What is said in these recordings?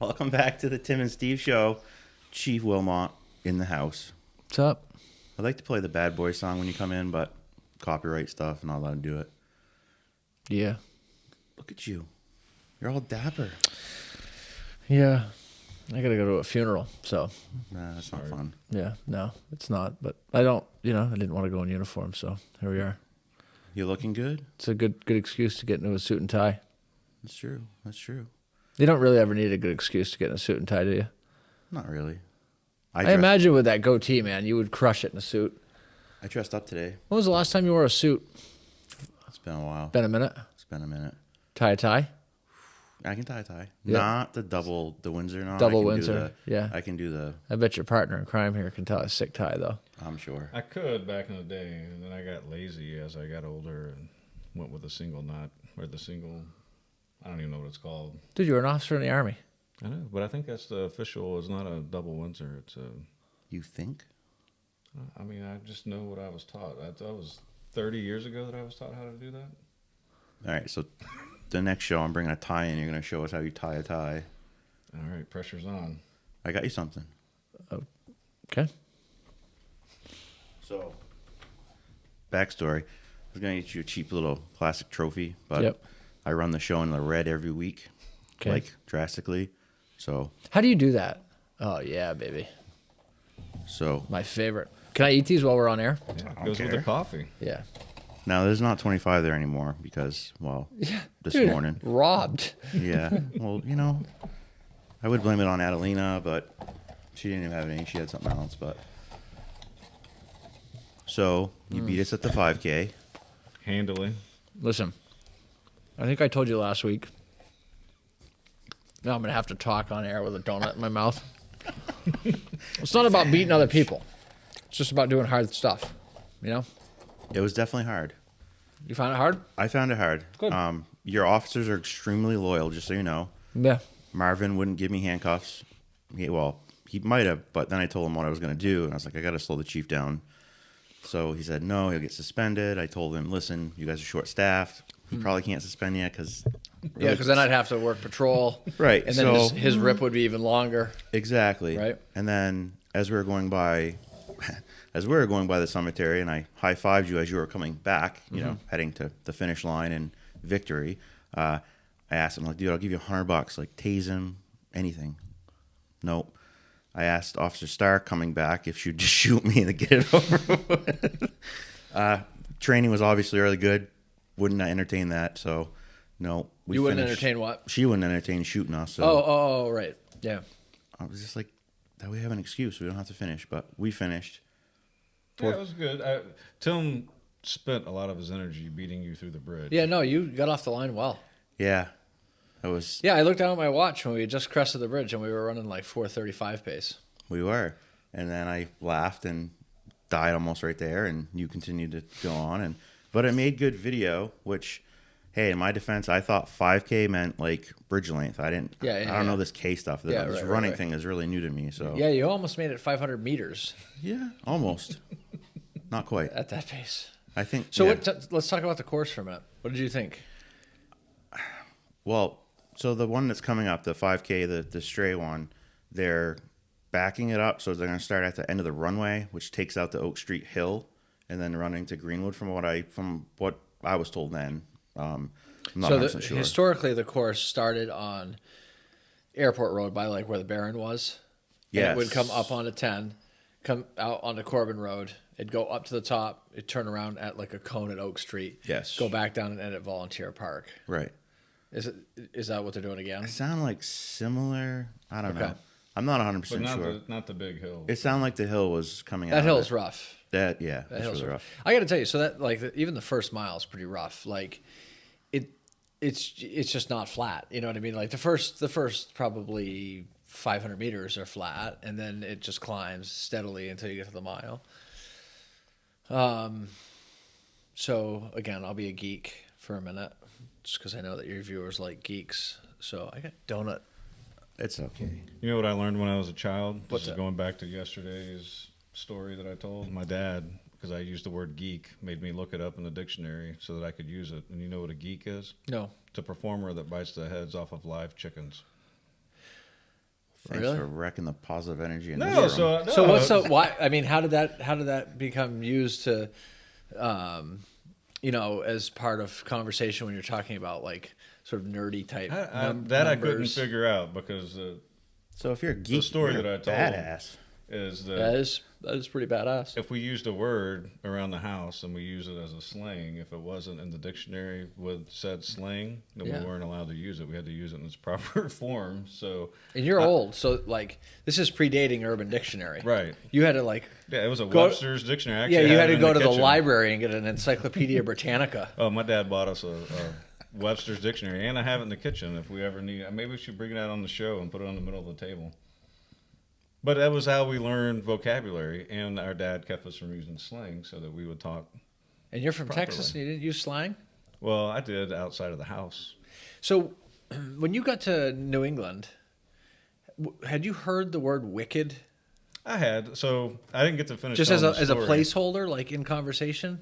Welcome back to the Tim and Steve Show. Chief Wilmot in the house. What's up? I'd like to play the Bad Boy song when you come in, but copyright stuff and I'll let him do it. Yeah. Look at you. You're all dapper. Yeah. I got to go to a funeral, so. Nah, that's not fun. Yeah, no, it's not. But I don't, I didn't want to go in uniform, so here we are. You looking good? It's a good excuse to get into a suit and tie. That's true. That's true. You don't really ever need a good excuse to get in a suit and tie, do you? Not really. I imagine with that goatee, man, you would crush it in a suit. I dressed up today. When was the last time you wore a suit? It's been a while. Been a minute? It's been a minute. Tie a tie? I can tie a tie. Yeah. Not the Windsor. No, Double Windsor. Yeah. I can do the. I bet your partner in crime here can tie a sick tie, though. I'm sure. I could back in the day, and then I got lazy as I got older and went with a single knot, or the single, I don't even know what it's called. Dude, you were an officer in the Army. I know, but I think that's the official, it's not a double Windsor, it's a... You think? I mean, I just know what I was taught. That was 30 years ago that I was taught how to do that. All right, so the next show I'm bringing a tie in. You're going to show us how you tie a tie. All right, pressure's on. I got you something. Okay. So, backstory. I was going to get you a cheap little plastic trophy, but Yep. I run the show in the red every week, Okay. like drastically. So, How do you do that? Oh, yeah, baby. My favorite. Can I eat these while we're on air? Yeah, don't it goes with care. the coffee. Yeah. now there's not 25 there anymore because, well, this Dude, morning. robbed. Yeah. Well, I would blame it on Adelina, but she didn't even have any. She had something else. But so you beat us at the 5K. Handily. Listen, I think I told you last week. Now I'm going to have to talk on air with a donut in my mouth. It's not about beating other people. It's just about doing hard stuff, It was definitely hard. You find it hard? I found it hard. Good. Your officers are extremely loyal, just so you know. Yeah. Marvin wouldn't give me handcuffs. He might have, but then I told him what I was going to do, and I was like, I got to slow the chief down. So he said, no, he'll get suspended. I told him, listen, you guys are short-staffed. He probably can't suspend you because... Yeah, because then I'd have to work patrol. Right. And then his rip would be even longer. Exactly. Right. And then as we were going by the cemetery, and I high-fived you as you were coming back, heading to the finish line and victory, I asked him, like, dude, I'll give you $100, like, tase him, anything. Nope. I asked Officer Stark coming back if she'd just shoot me and get it over with. Training was obviously really good. Wouldn't entertain that, so no. You wouldn't entertain what? She wouldn't entertain shooting us. So Oh, right. Yeah. I was just like, that we have an excuse. We don't have to finish, but we finished. Yeah, it was good. Tim spent a lot of his energy beating you through the bridge. Yeah, no, you got off the line well. Yeah. It was. Yeah, I looked down at my watch when we had just crested the bridge and we were running like 4:35 pace. We were. And then I laughed and died almost right there, and you continued to go on. But it made good video, which, hey, in my defense, I thought 5K meant like bridge length. I don't know this K stuff. This running thing is really new to me. So yeah, you almost made it 500 meters. Yeah, almost. Not quite. At that pace. I think. So yeah. let's talk about the course for a minute. What did you think? Well, so the one that's coming up, the 5K, the stray one, they're backing it up. So they're going to start at the end of the runway, which takes out the Oak Street Hill, and then running to Greenwood from what I was told then. I'm not 100% sure. Historically, the course started on Airport Road by like where the Baron was. Yeah, it would come up onto 10, come out onto Corbin Road. It'd go up to the top. It'd turn around at like a cone at Oak Street. Yes. Go back down and end at Volunteer Park. Right. Is that what they're doing again? It sound like similar. I don't know. I'm not 100% sure. Not the big hill. It sounded like the hill was coming out. That hill's rough. That's really rough. I got to tell you, so that like even the first mile is pretty rough. Like it's just not flat. You know what I mean? Like the first probably 500 meters are flat, and then it just climbs steadily until you get to the mile. So again, I'll be a geek for a minute, just because I know that your viewers like geeks. So I got donut. It's okay. You know what I learned when I was a child? What's This is that? going back to yesterday's story that I told. My dad, because I used the word geek, made me look it up in the dictionary so that I could use it. And you know what a geek is? No. It's a performer that bites the heads off of live chickens. Thanks Really? for wrecking the positive energy in this No, room. So what's the why? I mean, how did that become used to, as part of conversation when you're talking about like sort of nerdy type I couldn't numbers? figure out because So if you're a geek, story you're that I a told badass. is That is pretty badass. if we used a word around the house and we use it as a slang, if it wasn't in the dictionary with said slang, then Yeah. we weren't allowed to use it. We had to use it in its proper form. So And you're old, so like this is predating Urban Dictionary. right, You had to like yeah, it was a Go- Webster's dictionary. I yeah, actually you had it to in go the to the kitchen. library and get an Encyclopedia Britannica. Oh, my dad bought us a Webster's dictionary, and I have it in the kitchen. If we ever need, maybe we should bring it out on the show and put it on the middle of the table. But that was how we learned vocabulary, and our dad kept us from using slang so that we would talk. And you're from Properly. Texas and you didn't use slang? Well, I did outside of the house. So when you got to New England, had you heard the word wicked I had, so I didn't get to finish. just as telling a the story. placeholder, like in conversation?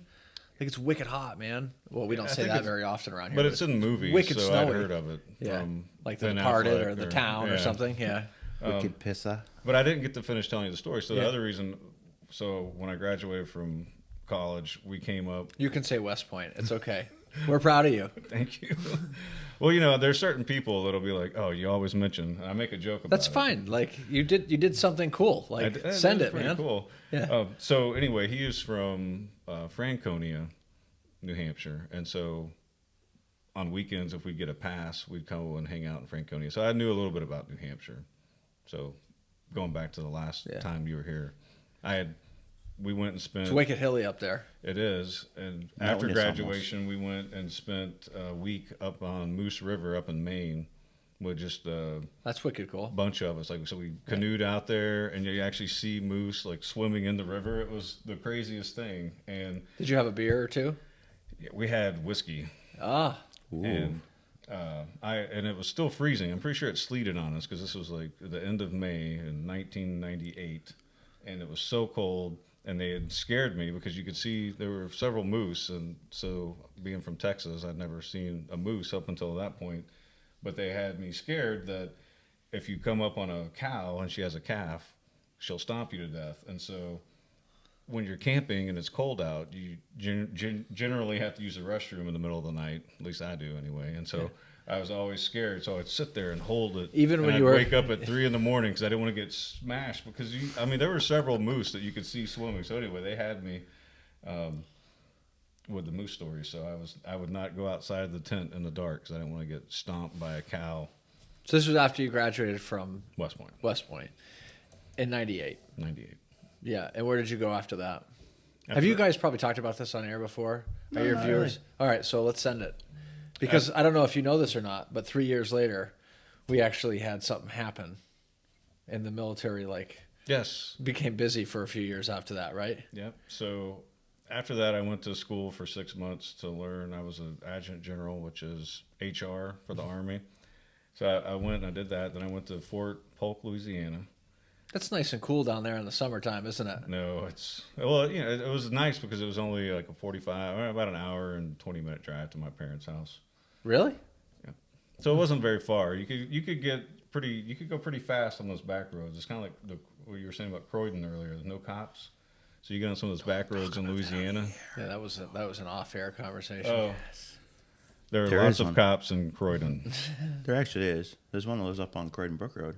Like it's wicked hot, man. Well, we don't I say think that it's- very often around here. But it's in movies, wicked so snowy. I'd heard of it. Yeah, From like The Ben Departed Affleck or The Town or yeah. something. Yeah. Wicked pissa. But I didn't get to finish telling you the story. So Yeah. the other reason, so when I graduated from college, we came up. You can say West Point. It's okay. We're proud of you. Thank you. Well, there's certain people that'll be like, "Oh, you always mention." And I make a joke about That's it. fine. Like you did something cool. Like send it, pretty man. Cool. Yeah. So anyway, he is from Franconia, New Hampshire, and so on weekends, if we get a pass, we'd come and hang out in Franconia. So I knew a little bit about New Hampshire. So going back to the last time you were here, we went and spent. It's wicked hilly up there. It is, and Not after when it's graduation, we went and spent a week up on Moose River up in Maine with just a That's wicked cool. bunch of us. Like, so we canoed out there, and you actually see moose like swimming in the river. It was the craziest thing, and Did you have a beer or two? we had whiskey, Ah, and and it was still freezing. I'm pretty sure it sleeted on us because this was like the end of May in 1998, and it was so cold. And they had scared me because you could see there were several moose. And so being from Texas, I'd never seen a moose up until that point. But they had me scared that if you come up on a cow and she has a calf, she'll stomp you to death. And so when you're camping and it's cold out, you generally have to use the restroom in the middle of the night. At least I do anyway. And so I was always scared. So I'd sit there and hold it. Even when I'd you were wake up at 3 a.m. because I didn't want to get smashed because there were several moose that you could see swimming. So anyway, they had me with the moose story. So I would not go outside the tent in the dark because I didn't want to get stomped by a cow. so this was after you graduated from West Point, West Point in '98. 98. Yeah, and where did you go after that? Have After you that- guys probably talked about this on air before? Are your not viewers? really. All right, so let's send it. Because I don't know if you know this or not, but 3 years later, we actually had something happen in the military, like Yes. became busy for a few years after that, right? Yep. So after that, I went to school for 6 months to learn. I was an adjutant general, which is HR for the Army. So I went and I did that. Then I went to Fort Polk, Louisiana. That's nice and cool down there in the summertime, isn't it? No, it was nice because it was only like about an hour and 20-minute drive to my parents' house. Really? So it wasn't very far. You could go pretty fast on those back roads. It's kind of like what you were saying about Croydon earlier. There's no cops, so you get on some of those back roads in Louisiana. Yeah, that was an off-air conversation. Oh, there are There lots is of one. cops in Croydon. There actually is. There's one that lives up on Croydon Brook Road.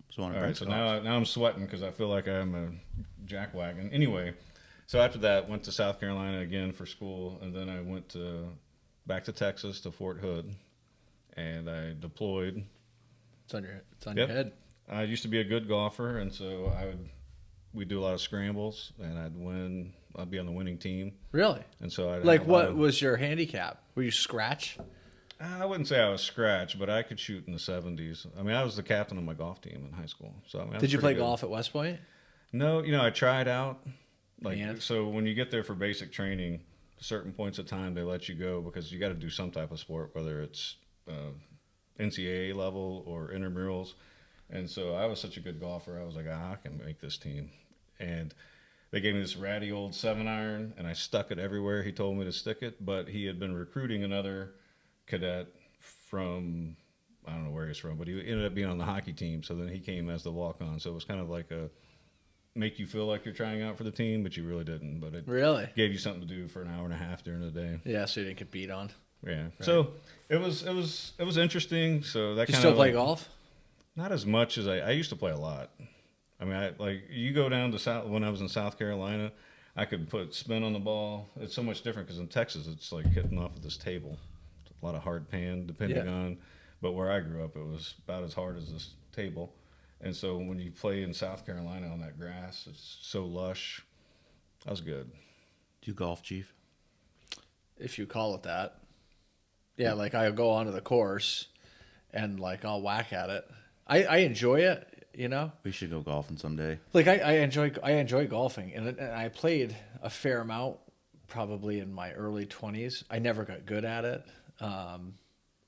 It's one of All right, Brent's so dogs. now I'm sweating because I feel like I'm a jackwagon. Anyway, so after that, went to South Carolina again for school, and then I went back to Texas to Fort Hood, and I deployed. It's on your head. I used to be a good golfer, and so we'd do a lot of scrambles, and I'd be on the winning team, Really? and so I'd Like, have a lot what of- was your handicap? Were you scratch? I wouldn't say I was scratch, but I could shoot in the 70s. I mean, I was the captain of my golf team in high school. So I was Did you play pretty good. golf at West Point? No, I tried out. Man. So when you get there for basic training, certain points of time they let you go because you got to do some type of sport, whether it's NCAA level or intramurals. And so I was such a good golfer, I was like, I can make this team. And they gave me this ratty old 7-iron, and I stuck it everywhere he told me to stick it. But he had been recruiting another cadet from I don't know where he's from, but he ended up being on the hockey team. So then he came as the walk-on. So it was kind of like a make you feel like you're trying out for the team, but you really didn't. But it Really gave you something to do for an hour and a half during the day. Yeah, so you didn't get beat on. Yeah. Right. So it was interesting. So that You kind still of play golf? Not as much as I used to play a lot. I mean, you go down to South when I was in South Carolina, I could put spin on the ball. It's so much different because in Texas it's like hitting off of this table. A lot of hard pan, depending on. But where I grew up, it was about as hard as this table. And so when you play in South Carolina on that grass, it's so lush. That was good. Do you golf, Chief? If you call it that. Yeah, like I'll go onto the course and like I'll whack at it. I enjoy it, you know. We should go golfing someday. Like I enjoy golfing, and I played a fair amount probably in my early 20s. I never got good at it. And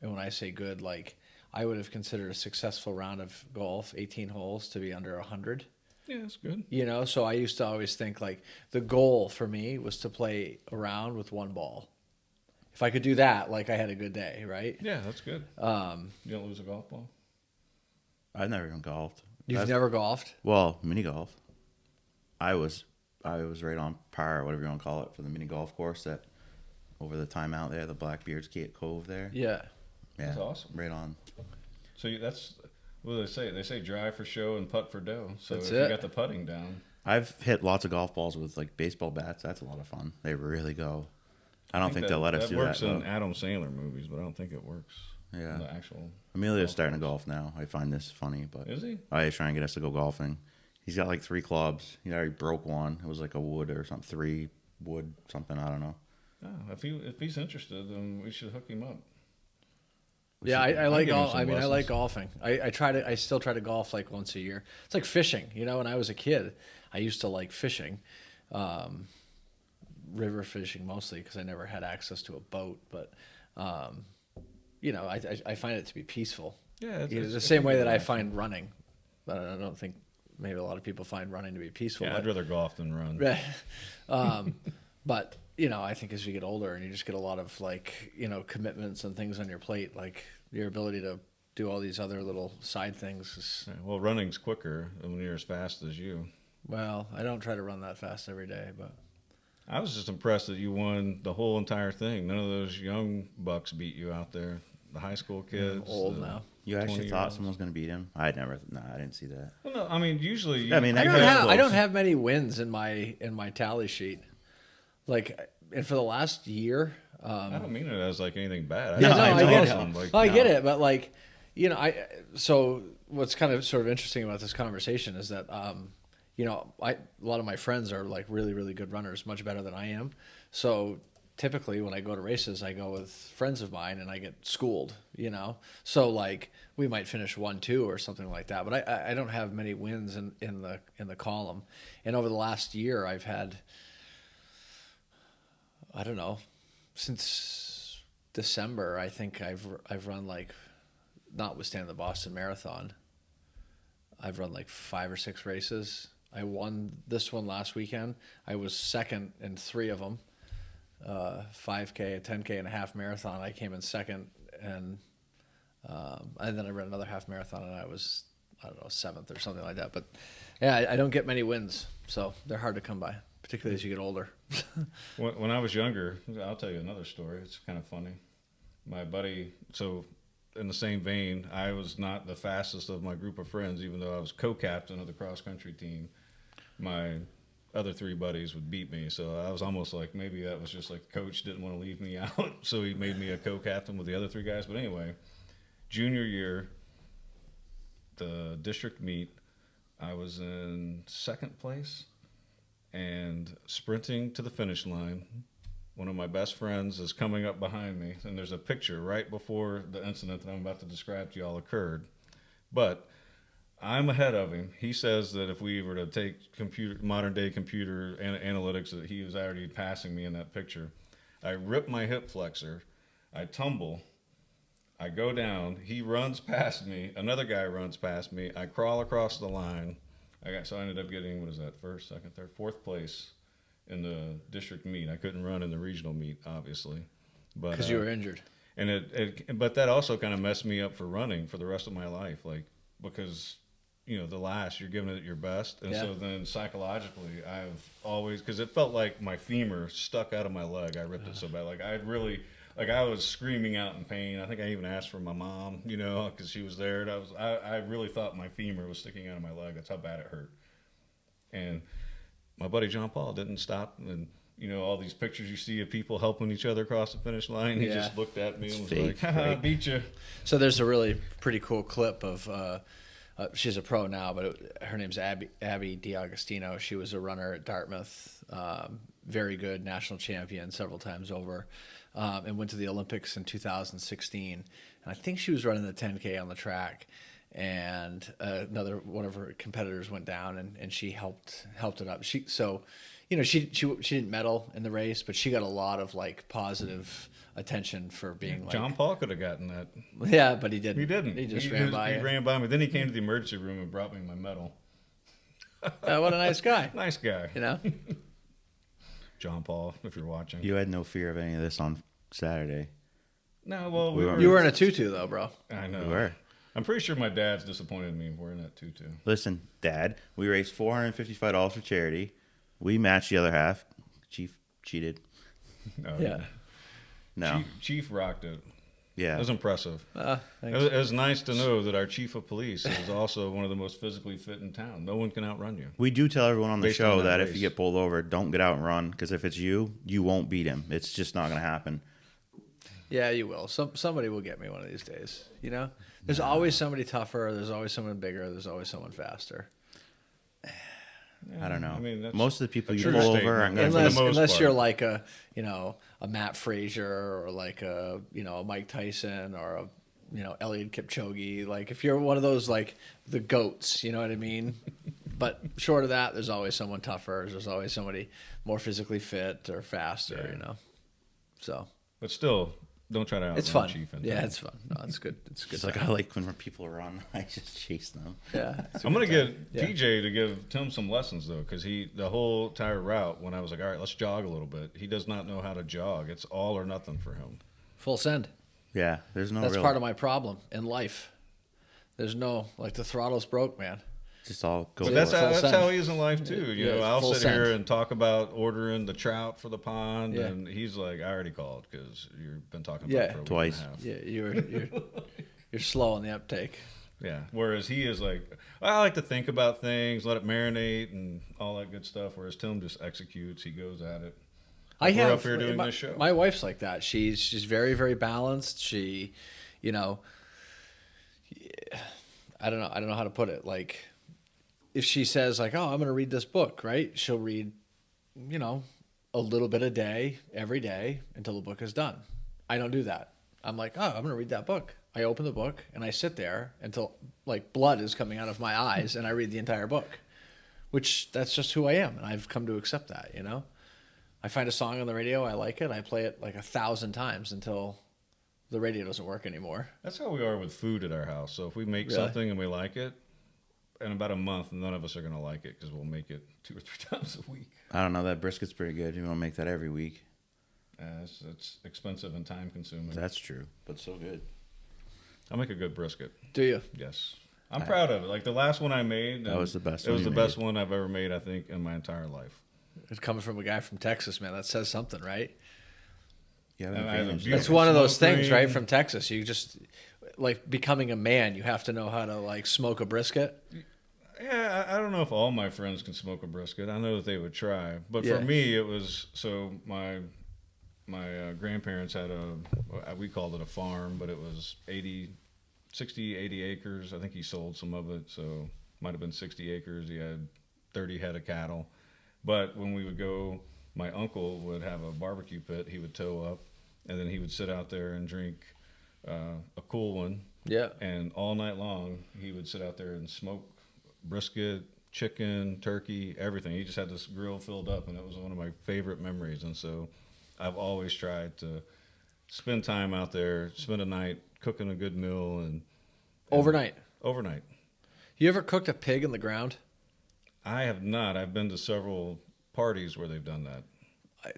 when I say good, like I would have considered a successful round of golf, 18 holes, to be under 100. Yeah, that's good. You know, so I used to always think like the goal for me was to play a round with one ball. If I could do that, like I had a good day, right? Yeah, that's good. You don't lose a golf ball? I've never even golfed. You've never golfed? Well, mini golf. I was right on par, whatever you want to call it, for the mini golf course that over the timeout there, the Blackbeard's Cove there. Yeah. Yeah, that's awesome. Right on. So that's what do they say? They say drive for show and putt for dough. So That's if you got the putting down. I've hit lots of golf balls with like baseball bats. That's a lot of fun. They really go. I don't think they'll let us do that. That works in Adam Sandler movies, but I don't think it works. Yeah. In the actual. Emilio's starting to golf now. I find this funny, but is he? I was trying to get us to go golfing. He's got like 3 clubs. He already broke one. It was like a wood or something, 3 wood something. I don't know. Oh, if he's interested, then we should hook him up. Yeah, I like golf. I mean, lessons. I like golfing. I still try to golf like once a year. It's like fishing. You know, when I was a kid, I used to like fishing, river fishing mostly because I never had access to a boat. But, you know, I find it to be peaceful. Yeah, it's the same way that I find running. But I don't think maybe a lot of people find running to be peaceful. Yeah, I'd rather golf than run. But you know, I think as you get older and you just get a lot of like, you know, commitments and things on your plate, like your ability to do all these other little side things is, Yeah, well, running's quicker when you're as fast as you. well, I don't try to run that fast every day, but I was just impressed that you won the whole entire thing. None of those young bucks beat you out there. The high school kids. I'm old now. You actually 20-year-olds. thought someone was going to beat him? I didn't see that. Well, no, I mean usually. I mean, I close. don't have many wins in my tally sheet. Like, and for the last year, I don't mean it as like anything bad. yeah, No, no, I I mean, get awesome. it. Like, Well, I get it, but like, you know, so what's kind of sort of interesting about this conversation is that, you know, a lot of my friends are like really, really good runners, much better than I am. So typically when I go to races, I go with friends of mine and I get schooled, you know? So like we might finish 1-2 or something like that, but I don't have many wins in the column. And over the last year, I've had, I don't know, since December, I think I've run like, notwithstanding the Boston Marathon, I've run like 5 or 6 races. I won this one last weekend. I was second in 3 of them. 5K, a 10K, and a half marathon. I came in second, and then I ran another half marathon, and I was, I don't know, 7th or something like that. But yeah, I don't get many wins, so they're hard to come by, particularly as you get older. When I was younger, I'll tell you another story. It's kind of funny. My buddy, so in the same vein, I was not the fastest of my group of friends, even though I was co-captain of the cross-country team. My other 3 buddies would beat me, so I was almost like maybe that was just like coach didn't want to leave me out, so he made me a co-captain with the other 3 guys. But anyway, junior year, the district meet, I was in 2nd place and sprinting to the finish line. One of my best friends is coming up behind me, and there's a picture right before the incident that I'm about to describe to y'all occurred. But I'm ahead of him. He says that if we were to take modern day computer analytics, that he was already passing me in that picture. I rip my hip flexor. I tumble. I go down. He runs past me. Another guy runs past me. I crawl across the line. So I ended up getting, what is that, 1st, 2nd, 3rd, 4th place in the district meet. I couldn't run in the regional meet, obviously. Because you were injured. And but that also kind of messed me up for running for the rest of my life, like, because the last, you're giving it your best, and so then psychologically I've always, because it felt like my femur stuck out of my leg. I ripped it so bad, like I was screaming out in pain. I think I even asked for my mom, because she was there, and I really thought my femur was sticking out of my leg. That's how bad it hurt. And my buddy John Paul didn't stop, and all these pictures you see of people helping each other across the finish line. He just looked at me and was fake, like, "Haha, I beat you." So there's a really pretty cool clip of she's a pro now, but her name's Abby DiAgostino. She was a runner at Dartmouth, very good, national champion several times over, and went to the Olympics in 2016. And I think she was running the 10K on the track, and another one of her competitors went down, and she helped it up. She didn't medal in the race, but she got a lot of like positive attention for being like. John Paul could have gotten that. Yeah, but he didn't. He didn't. He just ran by. He ran by me. Then he came to the emergency room and brought me my medal. What a nice guy. Nice guy. John Paul, if you're watching. You had no fear of any of this on Saturday. No, well, you were in a tutu though, bro. I know. We were. I'm pretty sure my dad's disappointed me wearing that tutu. Listen, Dad, we raised $455 for charity. We matched the other half. Chief cheated. Oh, Yeah. No. Chief rocked it. Yeah. It was impressive. Thanks. It was nice to know that our chief of police is also one of the most physically fit in town. No one can outrun you. We do tell everyone on the Based show on that that if race. you get pulled over, don't get out and run, because if it's you won't beat him. It's just not going to happen. Yeah, you will. Somebody will get me one of these days. There's always somebody tougher. There's always someone bigger. There's always someone faster. I don't know. I mean, that's most of the people a you true pull over statement. aren't going For the to. most Unless part. you're like a Matt Frazier or like a Mike Tyson or a Eliud Kipchoge. Like if you're one of those like the goats, you know what I mean? But short of that, there's always someone tougher. There's always somebody more physically fit or faster. Yeah. So. But still, don't try to outrun It's fun. Chief. Yeah, it's fun. No, it's good. It's good. It's like I like when people are on, I just chase them. Yeah. I'm gonna get Yeah. PJ to give Tim some lessons though, because the whole entire route, when I was like, all right, let's jog a little bit, he does not know how to jog. It's all or nothing for him. Full send. Yeah, there's no That's real. part of my problem in life. There's no the throttle's broke, man. Just all go. But for that's it. how, Full how send. he is in life too. Yeah, I'll full sit here send. and talk about ordering the trout for the pond, Yeah. and he's like, I already called because you've been talking about Yeah. it for a Twice. week and a half. Yeah, you're slow on the uptake. Yeah. Whereas he is like, I like to think about things, let it marinate, and all that good stuff. Whereas Tim just executes. He goes at it. We're up here doing this show. My wife's like that. She's very, very balanced. She, I don't know how to put it. Like, if she says like, "Oh, I'm going to read this book," right? She'll read, a little bit a day, every day until the book is done. I don't do that. I'm like, "Oh, I'm going to read that book." I open the book and I sit there until like blood is coming out of my eyes, and I read the entire book. Which that's just who I am, and I've come to accept that. I find a song on the radio, I like it, I play it like 1,000 times until the radio doesn't work anymore. That's how we are with food at our house. So if we make Really? something and we like it, in about a month, none of us are going to like it because we'll make it 2 or 3 times a week. I don't know. That brisket's pretty good. You want to make that every week. It's expensive and time consuming. That's true, but so good. I'll make a good brisket. Do you? Yes. I'm proud of it. Like the last one I made. That was the best It one was you the made. best one I've ever made, I think, in my entire life. It's coming from a guy from Texas, man. That says something, right? Yeah, And I have a That's beautiful one of those smoke things, right? ring. From Texas. You just, like, becoming a man, you have to know how to, like, smoke a brisket. Yeah, I don't know if all my friends can smoke a brisket. I know that they would try, but Yeah. for me, it was so my grandparents had we called it a farm, but it was 60, 80 acres. I think he sold some of it, so might have been 60 acres. He had 30 head of cattle. But when we would go, my uncle would have a barbecue pit. He would tow up, and then he would sit out there and drink a cool one. Yeah. And all night long, he would sit out there and smoke brisket, chicken, turkey, everything. He just had this grill filled up, and it was one of my favorite memories. And so I've always tried to spend time out there, spend a night cooking a good meal. And Overnight. Overnight. You ever cooked a pig in the ground? I have not. I've been to several parties where they've done that.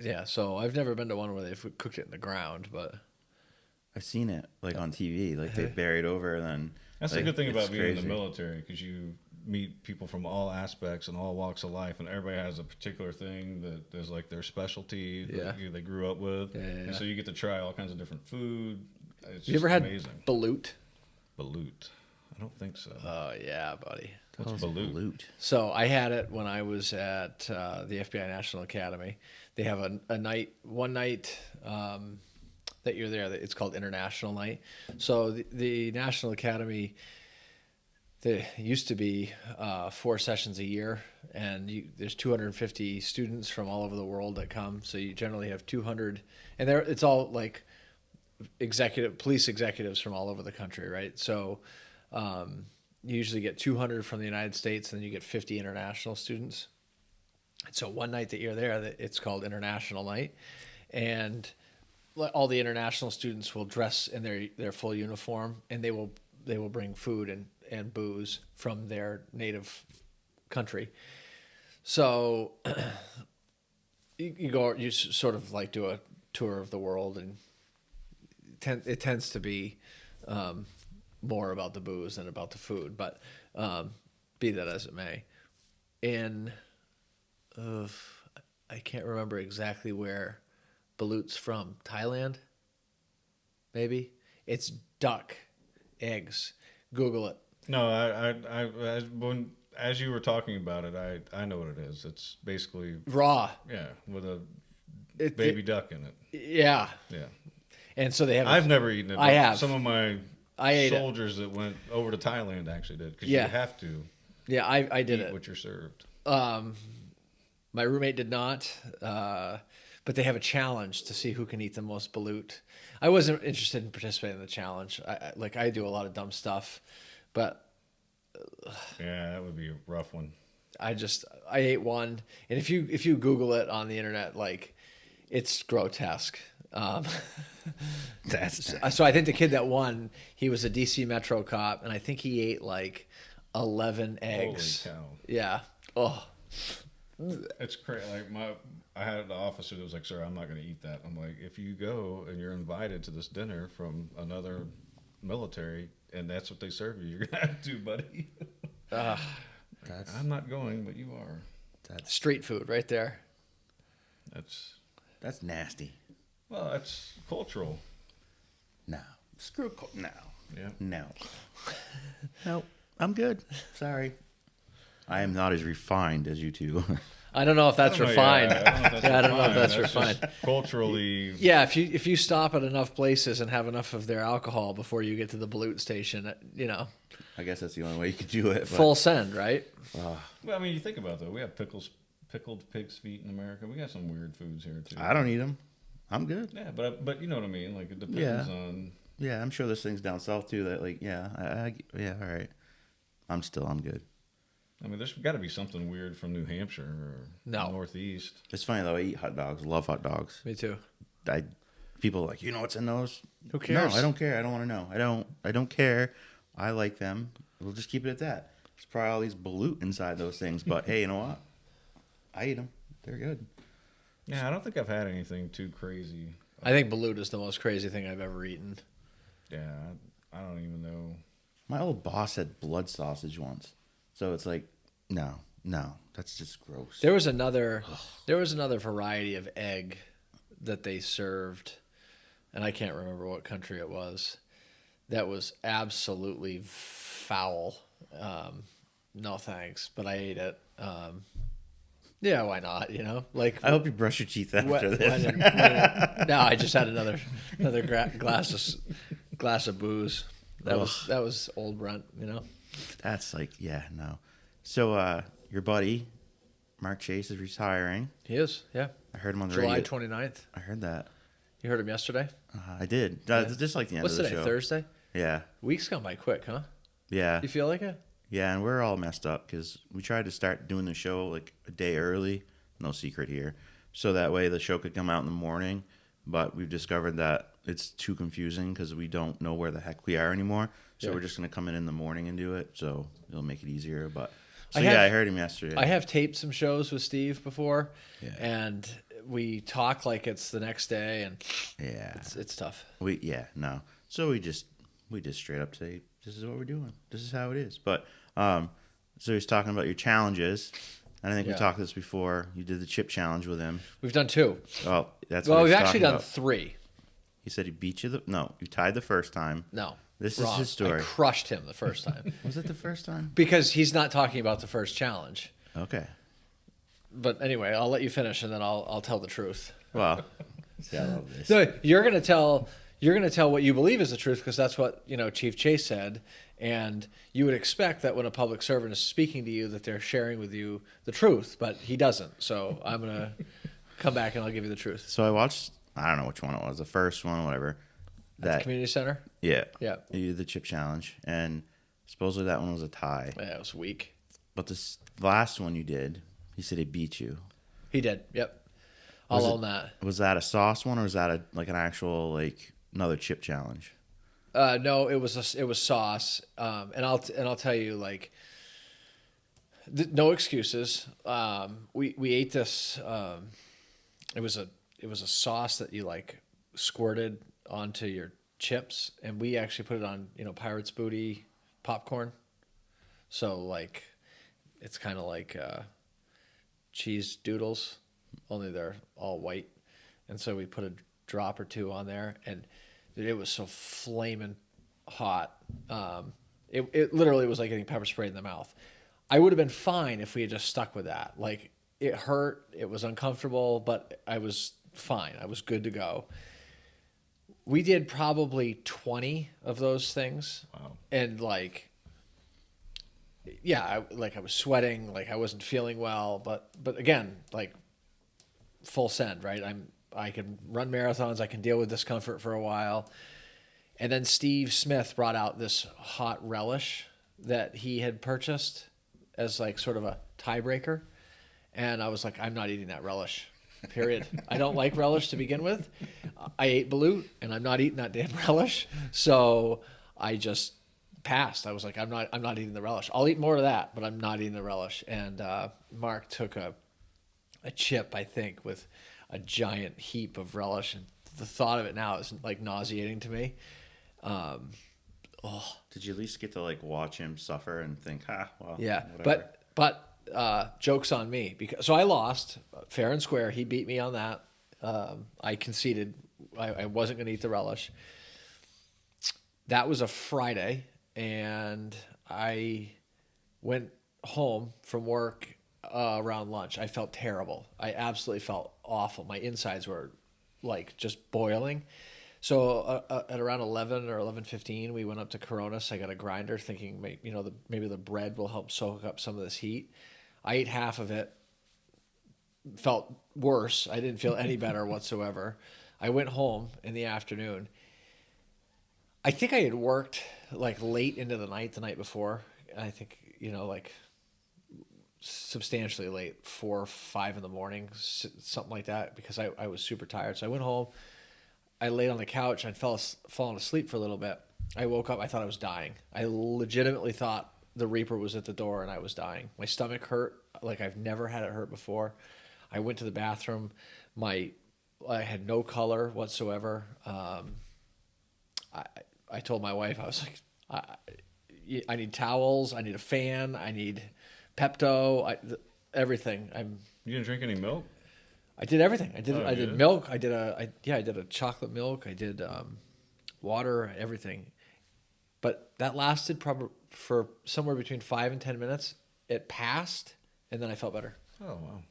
Yeah, so I've never been to one where they've cooked it in the ground, but I've seen it like on TV, like they buried over and then. That's like, the good thing about it's being in crazy. the military, because you meet people from all aspects and all walks of life, and everybody has a particular thing that is like their specialty that they grew up with. And so you get to try all kinds of different food. It's You ever had amazing. balut? Balut? I don't think so. Oh yeah, buddy. What's balut? So I had it when I was at the FBI National Academy. They have one night that you're there. It's called International Night. So the National Academy, there used to be 4 sessions a year, and there's 250 students from all over the world that come. So you generally have 200, and it's all like police executives from all over the country, right? So you usually get 200 from the United States, and then you get 50 international students. And so one night that you're there, it's called International Night, and all the international students will dress in their full uniform, and they will bring food and booze from their native country. So you sort of like do a tour of the world, and it tends to be more about the booze than about the food, but be that as it may. I can't remember exactly where balut's from. Thailand, maybe. It's duck eggs. Google it. No, as you were talking about it, I know what it is. It's basically Raw. yeah, with a baby duck in it. Yeah. Yeah. And so they have. I've never eaten it. I have. Some of my I ate soldiers that went over to Thailand actually did, because Yeah. you have to Yeah, I did eat it. what you're served. My roommate did not, but they have a challenge to see who can eat the most balut. I wasn't interested in participating in the challenge. I do a lot of dumb stuff, but Yeah, that would be a rough one. I ate one, and if you Google it on the internet, like, it's grotesque. So I think the kid that won, he was a DC Metro cop, and I think he ate like 11 eggs. Holy cow. Yeah. Oh. It's crazy. Like I had an officer that was like, "Sir, I'm not going to eat that." I'm like, "If you go and you're invited to this dinner from another military, and that's what they serve you, you're going to have to, buddy." I'm not going, but you are. That's Street food right there. that's nasty. Well, that's cultural. No, screw no, Yeah. no, no. I'm good. Sorry, I am not as refined as you two. I don't know if that's refined. I don't know if that's refined. just culturally. Yeah, if you stop at enough places and have enough of their alcohol before you get to the balut station, I guess that's the only way you could do it. But, full send, right? Well, I mean, you think about it, though. We have pickled pig's feet in America. We got some weird foods here too. I don't eat them. I'm good. Yeah, but you know what I mean. Like, it depends Yeah. on. Yeah, I'm sure there's things down south too that yeah, all right. I'm good. I mean, there's got to be something weird from New Hampshire or Northeast. It's funny though. I eat hot dogs. Love hot dogs. Me too. People are like, you know what's in those? Who cares? No, I don't care. I don't want to know. I don't care. I like them. We'll just keep it at that. There's probably all these balut inside those things, but hey, you know what? I eat them. They're good. Yeah, I don't think I've had anything too crazy. I think balut is the most crazy thing I've ever eaten. Yeah, I don't even know. My old boss had blood sausage once, so it's like, no, that's just gross. There was another variety of egg that they served, and I can't remember what country it was. That was absolutely foul. No thanks, but I ate it. Yeah, why not? Like, I hope you brush your teeth after this. No, I just had another glass of booze. That was old Brent. That's like, yeah, no. So your buddy Mark Chase is retiring. He is. Yeah. I heard him on the July radio. 29th. I heard that. You heard him yesterday? I did. Just like the end What's of the today? show. Thursday. Yeah. Week's gone by quick, huh? Yeah. You feel like it? Yeah, and we're all messed up because we tried to start doing the show like a day early. No secret here. So that way the show could come out in the morning. But we've discovered that it's too confusing because we don't know where the heck we are anymore. So we're just going to come in the morning and do it. So it'll make it easier. But I heard him yesterday. I have taped some shows with Steve before. Yeah. And we talk like it's the next day, and Yeah. it's tough. No. So we just straight up say, this is what we're doing. This is how it is. But so he's talking about your challenges. And I think we talked this before. You did the chip challenge with him. We've done 2. Oh, that's Well, what we've he's actually talking done about. 3. He said he beat you. No, you tied the first time. No. This wrong. is his story. I crushed him the first time. Was it the first time? Because he's not talking about the first challenge. Okay. But anyway, I'll let you finish, and then I'll tell the truth. Well, see, I love this. So you're gonna tell what you believe is the truth, because that's what Chief Chase said, and you would expect that when a public servant is speaking to you that they're sharing with you the truth, but he doesn't. So I'm gonna come back and I'll give you the truth. So I watched. I don't know which one it was. The first one, whatever. At the community center. Yeah. Yeah. You did the chip challenge, and supposedly that one was a tie. Yeah, it was weak. But this last one you did, he said he beat you. He did. Yep. I'll own that. Was that a sauce one, or was that an actual another chip challenge? No, it was sauce, and I'll tell you, no excuses. We ate this. It was a sauce that you squirted onto your chips, and we actually put it on Pirate's Booty popcorn. So it's kind of like cheese doodles, only they're all white, and so we put a drop or 2 on there, and it was so flaming hot. It literally was like getting pepper sprayed in the mouth. I would have been fine if we had just stuck with that. It hurt, it was uncomfortable, but I was fine. I was good to go. We did probably 20 of those things. Wow. And I was sweating, I wasn't feeling well, but again, full send, right? I can run marathons, I can deal with discomfort for a while. And then Steve Smith brought out this hot relish that he had purchased as sort of a tiebreaker. And I was like, I'm not eating that relish, period. I don't like relish to begin with. I ate balut, and I'm not eating that damn relish. So I just passed. I was like, I'm not eating the relish. I'll eat more of that, but I'm not eating the relish. And Mark took a chip, I think, with a giant heap of relish, and the thought of it now is nauseating to me. Did you at least get to watch him suffer and think, well, yeah, whatever. but joke's on me, so I lost fair and square. He beat me on that. I conceded. I wasn't going to eat the relish. That was a Friday, and I went home from work around lunch. I felt terrible. I absolutely felt awful. My insides were just boiling. So at around 11 or 11:15, we went up to Coronas. I got a grinder, thinking maybe the bread will help soak up some of this heat. I ate half of it. Felt worse. I didn't feel any better whatsoever. I went home in the afternoon. I think I had worked late into the night before. I think substantially late, 4 or 5 in the morning, something like that, because I was super tired. So I went home. I laid on the couch. I'd fallen asleep for a little bit. I woke up. I thought I was dying. I legitimately thought the Reaper was at the door and I was dying. My stomach hurt like I've never had it hurt before. I went to the bathroom. I had no color whatsoever. I told my wife, I was like, I need towels. I need a fan. I need Pepto. Everything. You didn't drink any milk? I did everything. I did. Oh, I did yeah? milk. I did a chocolate milk. I did water. Everything. But that lasted probably for somewhere between 5 and 10 minutes. It passed, and then I felt better. Oh, wow.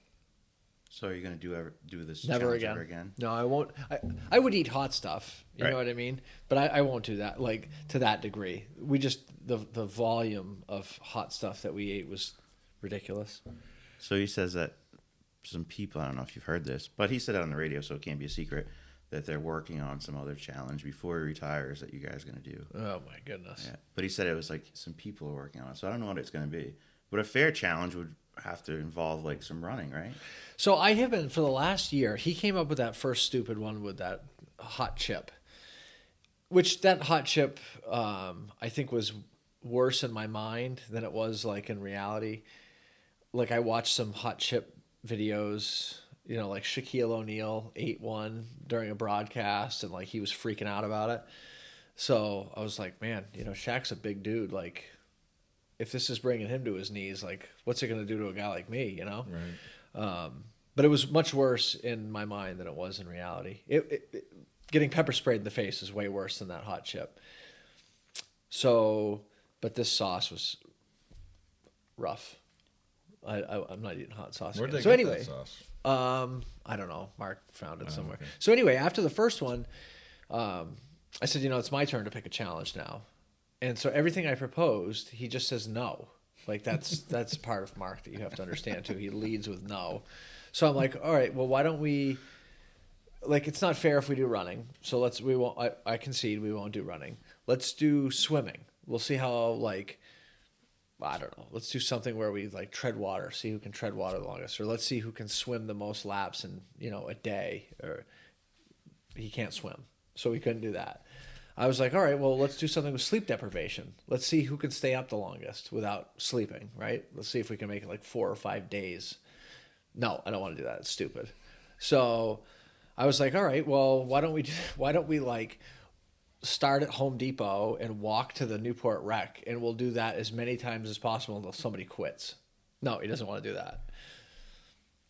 So are you going to do this Never challenge again. ever again? No, I won't. I would eat hot stuff. You Right. know what I mean? But I won't do that to that degree. We just the volume of hot stuff that we ate was ridiculous. So he says that some people, I don't know if you've heard this, but he said it on the radio, so it can't be a secret, that they're working on some other challenge before he retires that you guys are going to do. Oh my goodness. Yeah. But he said it was some people are working on it, so I don't know what it's going to be. But a fair challenge would have to involve some running, right? So I have been, for the last year, he came up with that first stupid one with that hot chip, which that hot chip, I think was worse in my mind than it was in reality. I watched some hot chip videos you know, like Shaquille O'Neal ate one during a broadcast, and like he was freaking out about it. So I was like, man, you know, Shaq's a big dude. Like, if this is bringing him to his knees, like, what's it going to do to a guy like me, you know? Right. But it was much worse in my mind than it was in reality. Getting pepper sprayed in the face is way worse than that hot chip. So, but this sauce was rough. I'm not eating hot sauce. Where'd again. they So get anyway, that sauce? I don't know. Mark found it somewhere. Okay. So anyway, after the first one, I said, you know, it's my turn to pick a challenge now. And so everything I proposed, he just says no. Like that's part of Mark that you have to understand too. He leads with no. So I'm like, all right, well, why don't we? Like, it's not fair if we do running. So I concede we won't do running. Let's do swimming. We'll see how, like, I don't know. Let's do something where we like tread water, see who can tread water the longest, or let's see who can swim the most laps in, you know, a day. Or he can't swim, so we couldn't do that. I was like, all right, well, let's do something with sleep deprivation. Let's see who can stay up the longest without sleeping, right? Let's see if we can make it like 4 or 5 days. No, I don't want to do that. It's stupid. So I was like, all right, well, why don't we like start at Home Depot and walk to the Newport wreck, and we'll do that as many times as possible until somebody quits. No, he doesn't want to do that.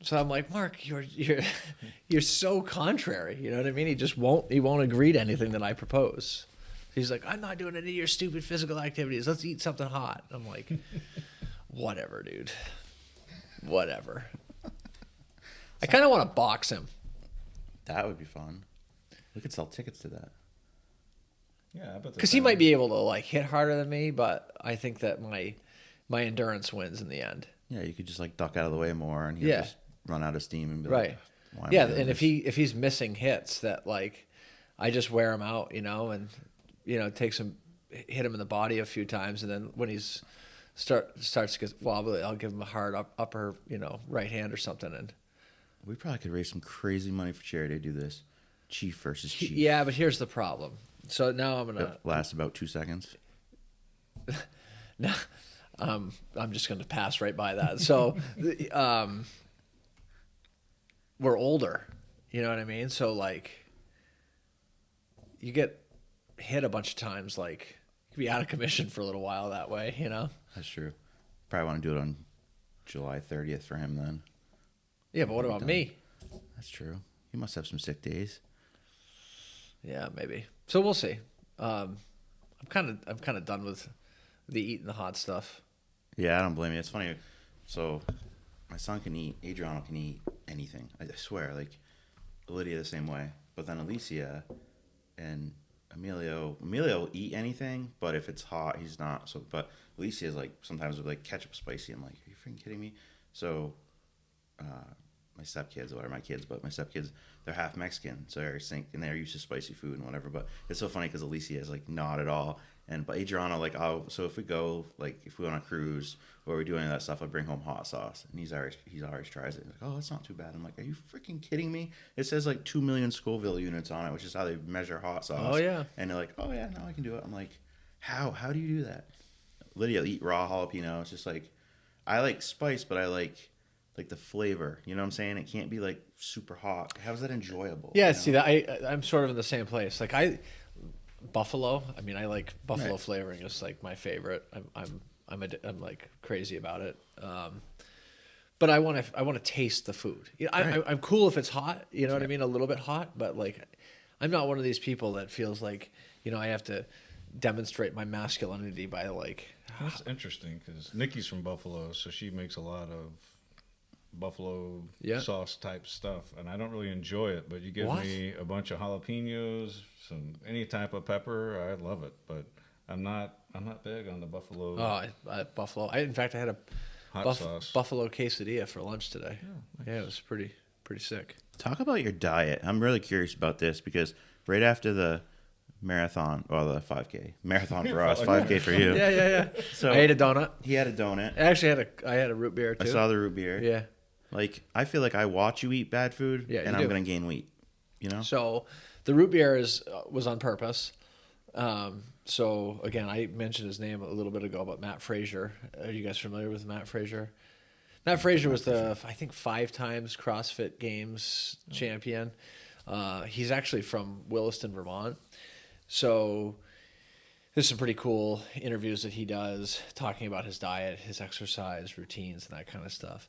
So I'm like, Mark, you're so contrary. You know what I mean? He won't agree to anything that I propose. He's like, I'm not doing any of your stupid physical activities. Let's eat something hot. I'm like, whatever, dude. Whatever. I kind of want to box him. That would be fun. We could sell tickets to that. Yeah, I bet. Because he might be able to like hit harder than me, but I think that my endurance wins in the end. Yeah, you could just like duck out of the way more, and he'll Yeah. just run out of steam and be Right. like, why am I Yeah, doing and this? if he's missing hits, that like I just wear him out, you know, and you know hit him in the body a few times, and then when he's starts to get wobbly, I'll give him a hard upper, you know, right hand or something, and We probably could raise some crazy money for charity to do this. Chief versus Chief. yeah, but here's the problem. So now I'm gonna It lasts about 2 seconds. no, I'm just gonna pass right by that. So we're older, you know what I mean? So like you get hit a bunch of times, like you could be out of commission for a little while that way, you know? That's true. Probably want to do it on July 30th for him then. Yeah, but what about me? That's true. He must have some sick days. Yeah, maybe. So we'll see. I'm kind of done with the eating the hot stuff. Yeah, I don't blame you. It's funny. So my son can eat. Adriano can eat anything. I swear. Like Lydia the same way. But then Alicia and Emilio will eat anything, but if it's hot, he's not. So, but Alicia is like sometimes with like ketchup spicy. I'm like, are you freaking kidding me? So, my stepkids, or my kids, but my stepkids, they're half Mexican, so they're used to spicy food and whatever. But it's so funny because Alicia is like not at all. But Adriano, like, so if we go, like, if we go on a cruise or we do any of that stuff, I bring home hot sauce, and he's always tries it. He's like, oh, it's not too bad. I'm like, are you freaking kidding me? It says like 2 million Scoville units on it, which is how they measure hot sauce. Oh yeah. And they're like, oh yeah, now I can do it. I'm like, how do you do that? Lydia will eat raw jalapeno. It's just like, I like spice, but I like the flavor. You know what I'm saying? It can't be like super hot. How's that enjoyable? Yeah, you know? see that I'm sort of in the same place. Like buffalo. I mean, I like buffalo Right. flavoring is like my favorite. I'm like crazy about it. But I want to taste the food. You know, Right. I'm cool if it's hot. You know what I mean? A little bit hot, but like, I'm not one of these people that feels like, you know, I have to demonstrate my masculinity by like. That's interesting because Nikki's from Buffalo, so she makes a lot of buffalo sauce type stuff, and I don't really enjoy it. But you give me a bunch of jalapenos, any type of pepper, I love it. But I'm not big on the buffalo. Buffalo. In fact, I had a hot sauce buffalo quesadilla for lunch today. Yeah, it was pretty sick. Talk about your diet. I'm really curious about this because right after the marathon, well, the 5K marathon for us, 5K for you. Yeah. So I ate a donut. He had a donut. I actually had a root beer too. I saw the root beer. Yeah. Like, I feel like I watch you eat bad food, Yeah, and you I'm do. going to gain weight. You know? So the root beer was on purpose. So again, I mentioned his name a little bit ago, but Matt Frazier. Are you guys familiar with Matt Frazier? Matt Frazier was I think 5 times CrossFit Games champion. He's actually from Williston, Vermont. So there's some pretty cool interviews that he does talking about his diet, his exercise routines, and that kind of stuff.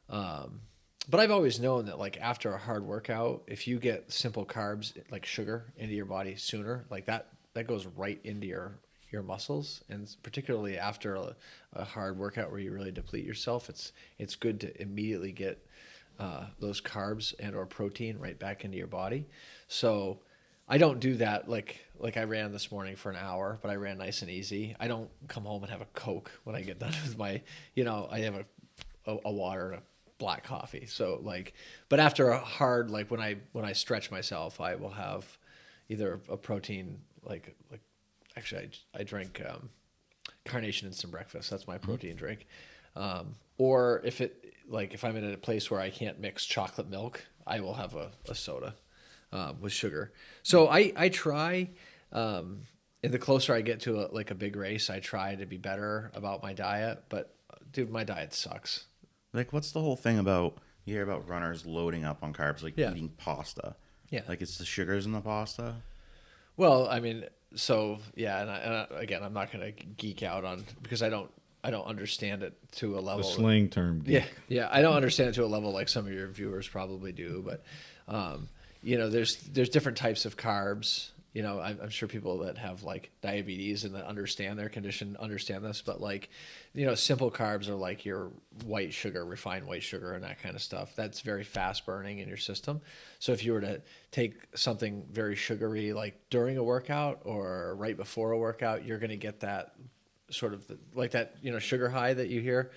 But I've always known that like after a hard workout, if you get simple carbs like sugar into your body sooner, like that goes right into your muscles, and particularly after a hard workout where you really deplete yourself, it's good to immediately get those carbs and or protein right back into your body. So I don't do that like I ran this morning for an hour, but I ran nice and easy. I don't come home and have a Coke when I get done with my, I have a water and a black coffee. So like, but after a hard, like when I stretch myself, I will have either a protein, like actually I drink Carnation Instant Breakfast. That's my protein drink. Or if I'm in a place where I can't mix chocolate milk, I will have a soda with sugar. So I try, and the closer I get to a big race, I try to be better about my diet. But dude, my diet sucks. Like, what's the whole thing about, you hear about runners loading up on carbs, like eating pasta. Yeah. Like, it's the sugars in the pasta? Well, I mean, so, yeah, and again, I'm not going to geek out on, because I don't understand it to a level. The slang term. Geek. Yeah, I don't understand it to a level like some of your viewers probably do, but, there's different types of carbs. I'm sure people that have like diabetes and that understand their condition understand this, but like, simple carbs are like your white sugar, refined white sugar, and that kind of stuff. That's very fast burning in your system. So if you were to take something very sugary, like during a workout or right before a workout, you're going to get that sort of sugar high that you hear.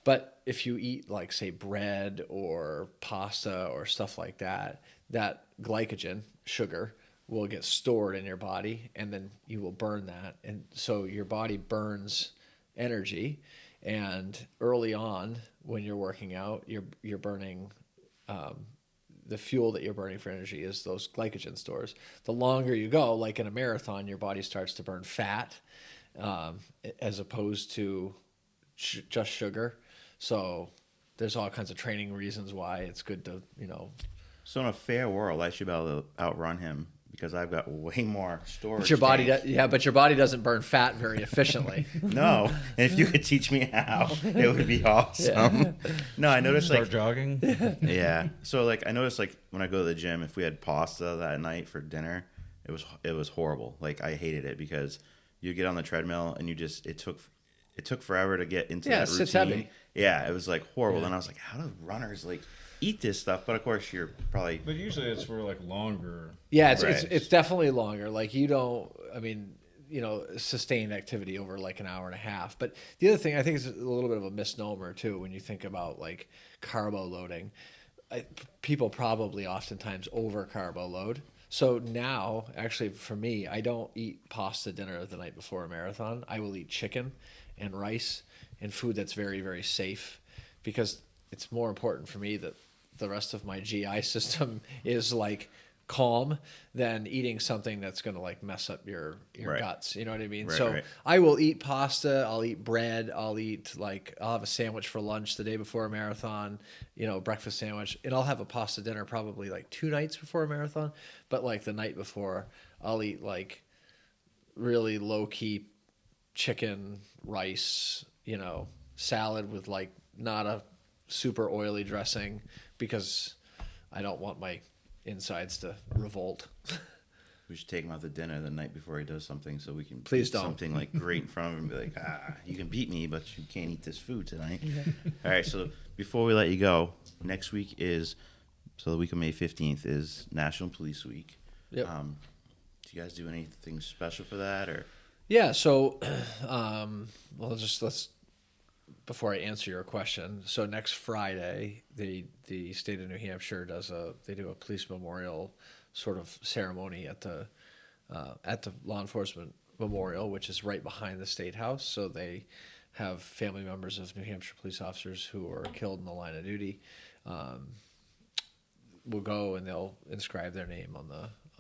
But if you eat like, say, bread or pasta or stuff like that, that glycogen, sugar, will get stored in your body, and then you will burn that. And so your body burns energy, and early on when you're working out, you're burning the fuel that you're burning for energy is those glycogen stores. The longer you go, like in a marathon, your body starts to burn fat as opposed to just sugar. So there's all kinds of training reasons why it's good to, So in a fair world, I should be able to outrun him because I've got way more storage. But your body doesn't burn fat very efficiently. No, and if you could teach me how, it would be awesome. Yeah. No, I noticed Start jogging. Yeah. So like I noticed like when I go to the gym, if we had pasta that night for dinner, it was horrible. Like I hated it because you get on the treadmill and it took forever to get into that routine. It's heavy. Yeah, it was like horrible. And I was like, how do runners like eat this stuff? But of course you're probably. But usually it's for like longer. Yeah, it's definitely longer. Like you don't. I mean, sustained activity over like an hour and a half. But the other thing I think is a little bit of a misnomer too when you think about like carbo loading. People probably oftentimes over carbo load. So now, actually, for me, I don't eat pasta dinner the night before a marathon. I will eat chicken and rice and food that's very, very safe, because it's more important for me that the rest of my GI system is like calm than eating something that's going to like mess up your guts. You know what I mean? Right. I will eat pasta. I'll eat bread. I'll have a sandwich for lunch the day before a marathon, breakfast sandwich, and I'll have a pasta dinner probably like 2 nights before a marathon. But like the night before, I'll eat like really low key chicken, rice, salad with like not a super oily dressing, because I don't want my insides to revolt. We should take him out to dinner the night before he does something, so we can eat something like great in front of him and be like, you can beat me, but you can't eat this food tonight. Yeah. All right, so before we let you go, next week the week of May 15th is National Police Week. Yep. Do you guys do anything special for that, or? Yeah, so let's before I answer your question, so next Friday, the state of New Hampshire they do a police memorial sort of ceremony at the law enforcement memorial, which is right behind the State House. So they have family members of New Hampshire police officers who were killed in the line of duty. Will go and they'll inscribe their name on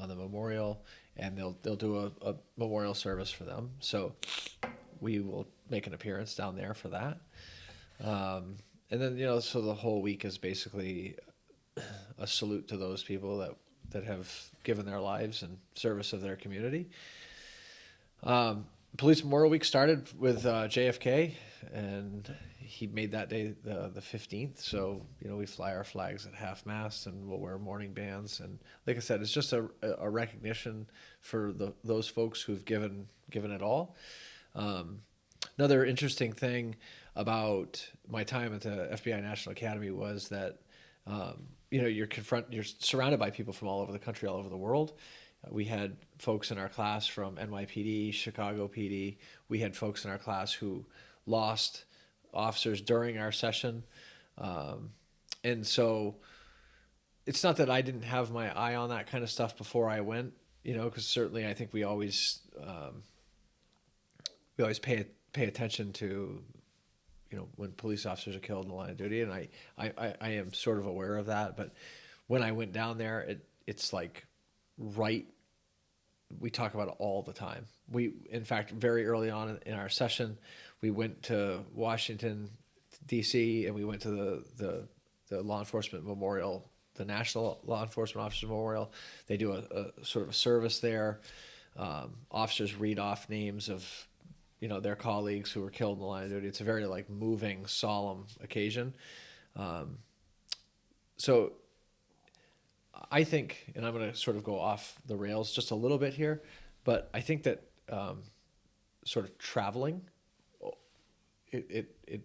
the memorial, and they'll do a memorial service for them. So we will make an appearance down there for that. And then, so the whole week is basically a salute to those people that have given their lives in service of their community. Police Memorial Week started with JFK, and he made that day the 15th. So, we fly our flags at half-mast, and we'll wear morning bands. And like I said, it's just a recognition for those folks who've given it all. Another interesting thing about my time at the FBI National Academy was that, you're surrounded by people from all over the country, all over the world. We had folks in our class from NYPD, Chicago PD. We had folks in our class who lost officers during our session. And so it's not that I didn't have my eye on that kind of stuff before I went, because certainly I think we always pay attention to, when police officers are killed in the line of duty. And I am sort of aware of that. But when I went down there, it's like right. We talk about it all the time. In fact, very early on in our session, we went to Washington, D.C., and we went to the law enforcement memorial, the National Law Enforcement Officers Memorial. They do a sort of a service there. Officers read off names of, their colleagues who were killed in the line of duty. It's a very moving, solemn occasion. So I think, and I'm going to sort of go off the rails just a little bit here, but I think that sort of traveling, it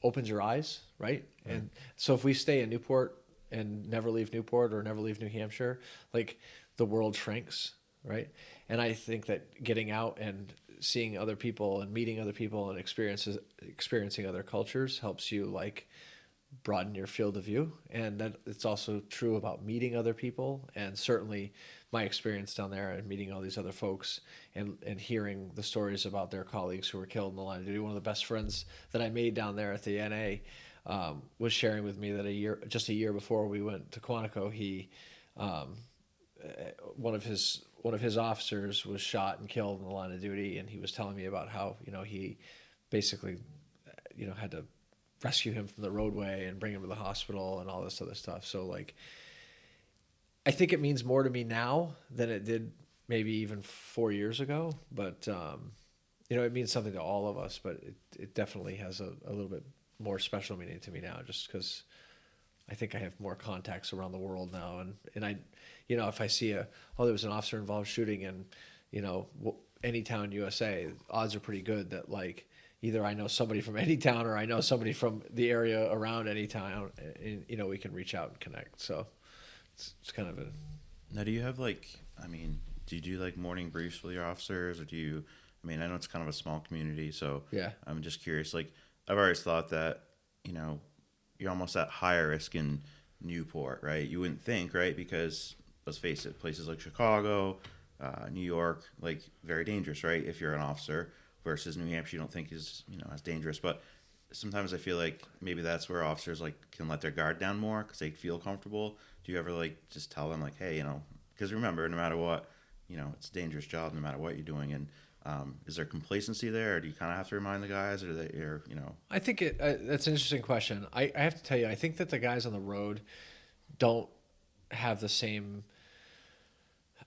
opens your eyes, right? And so if we stay in Newport and never leave Newport or never leave New Hampshire, the world shrinks, right? And I think that getting out and seeing other people and meeting other people and experiencing other cultures helps you broaden your field of view. And that it's also true about meeting other people. And certainly my experience down there and meeting all these other folks and hearing the stories about their colleagues who were killed in the line of duty. One of the best friends that I made down there at the NA was sharing with me that just a year before we went to Quantico, he one of his officers was shot and killed in the line of duty, and he was telling me about how he basically had to rescue him from the roadway and bring him to the hospital and all this other stuff. So I think it means more to me now than it did maybe even 4 years ago, but it means something to all of us, but it definitely has a little bit more special meaning to me now, just because I think I have more contacts around the world now. And I, if I see there was an officer involved shooting in, any town USA, odds are pretty good that either I know somebody from any town or I know somebody from the area around any town, and, we can reach out and connect. So it's kind of a... Now, do you have do you do morning briefs with your officers, or do you, I know it's kind of a small community, so yeah, I'm just curious, I've always thought that, you're almost at higher risk in Newport, right? You wouldn't think, right? Because let's face it, places like Chicago, New York, very dangerous, right? If you're an officer, versus New Hampshire, you don't think is, as dangerous. But sometimes I feel like maybe that's where officers can let their guard down more because they feel comfortable. Do you ever just tell them hey, because remember, no matter what, it's a dangerous job no matter what you're doing. And is there complacency there, or do you kind of have to remind the guys, or I think that's an interesting question. I have to tell you, I think that the guys on the road don't have the same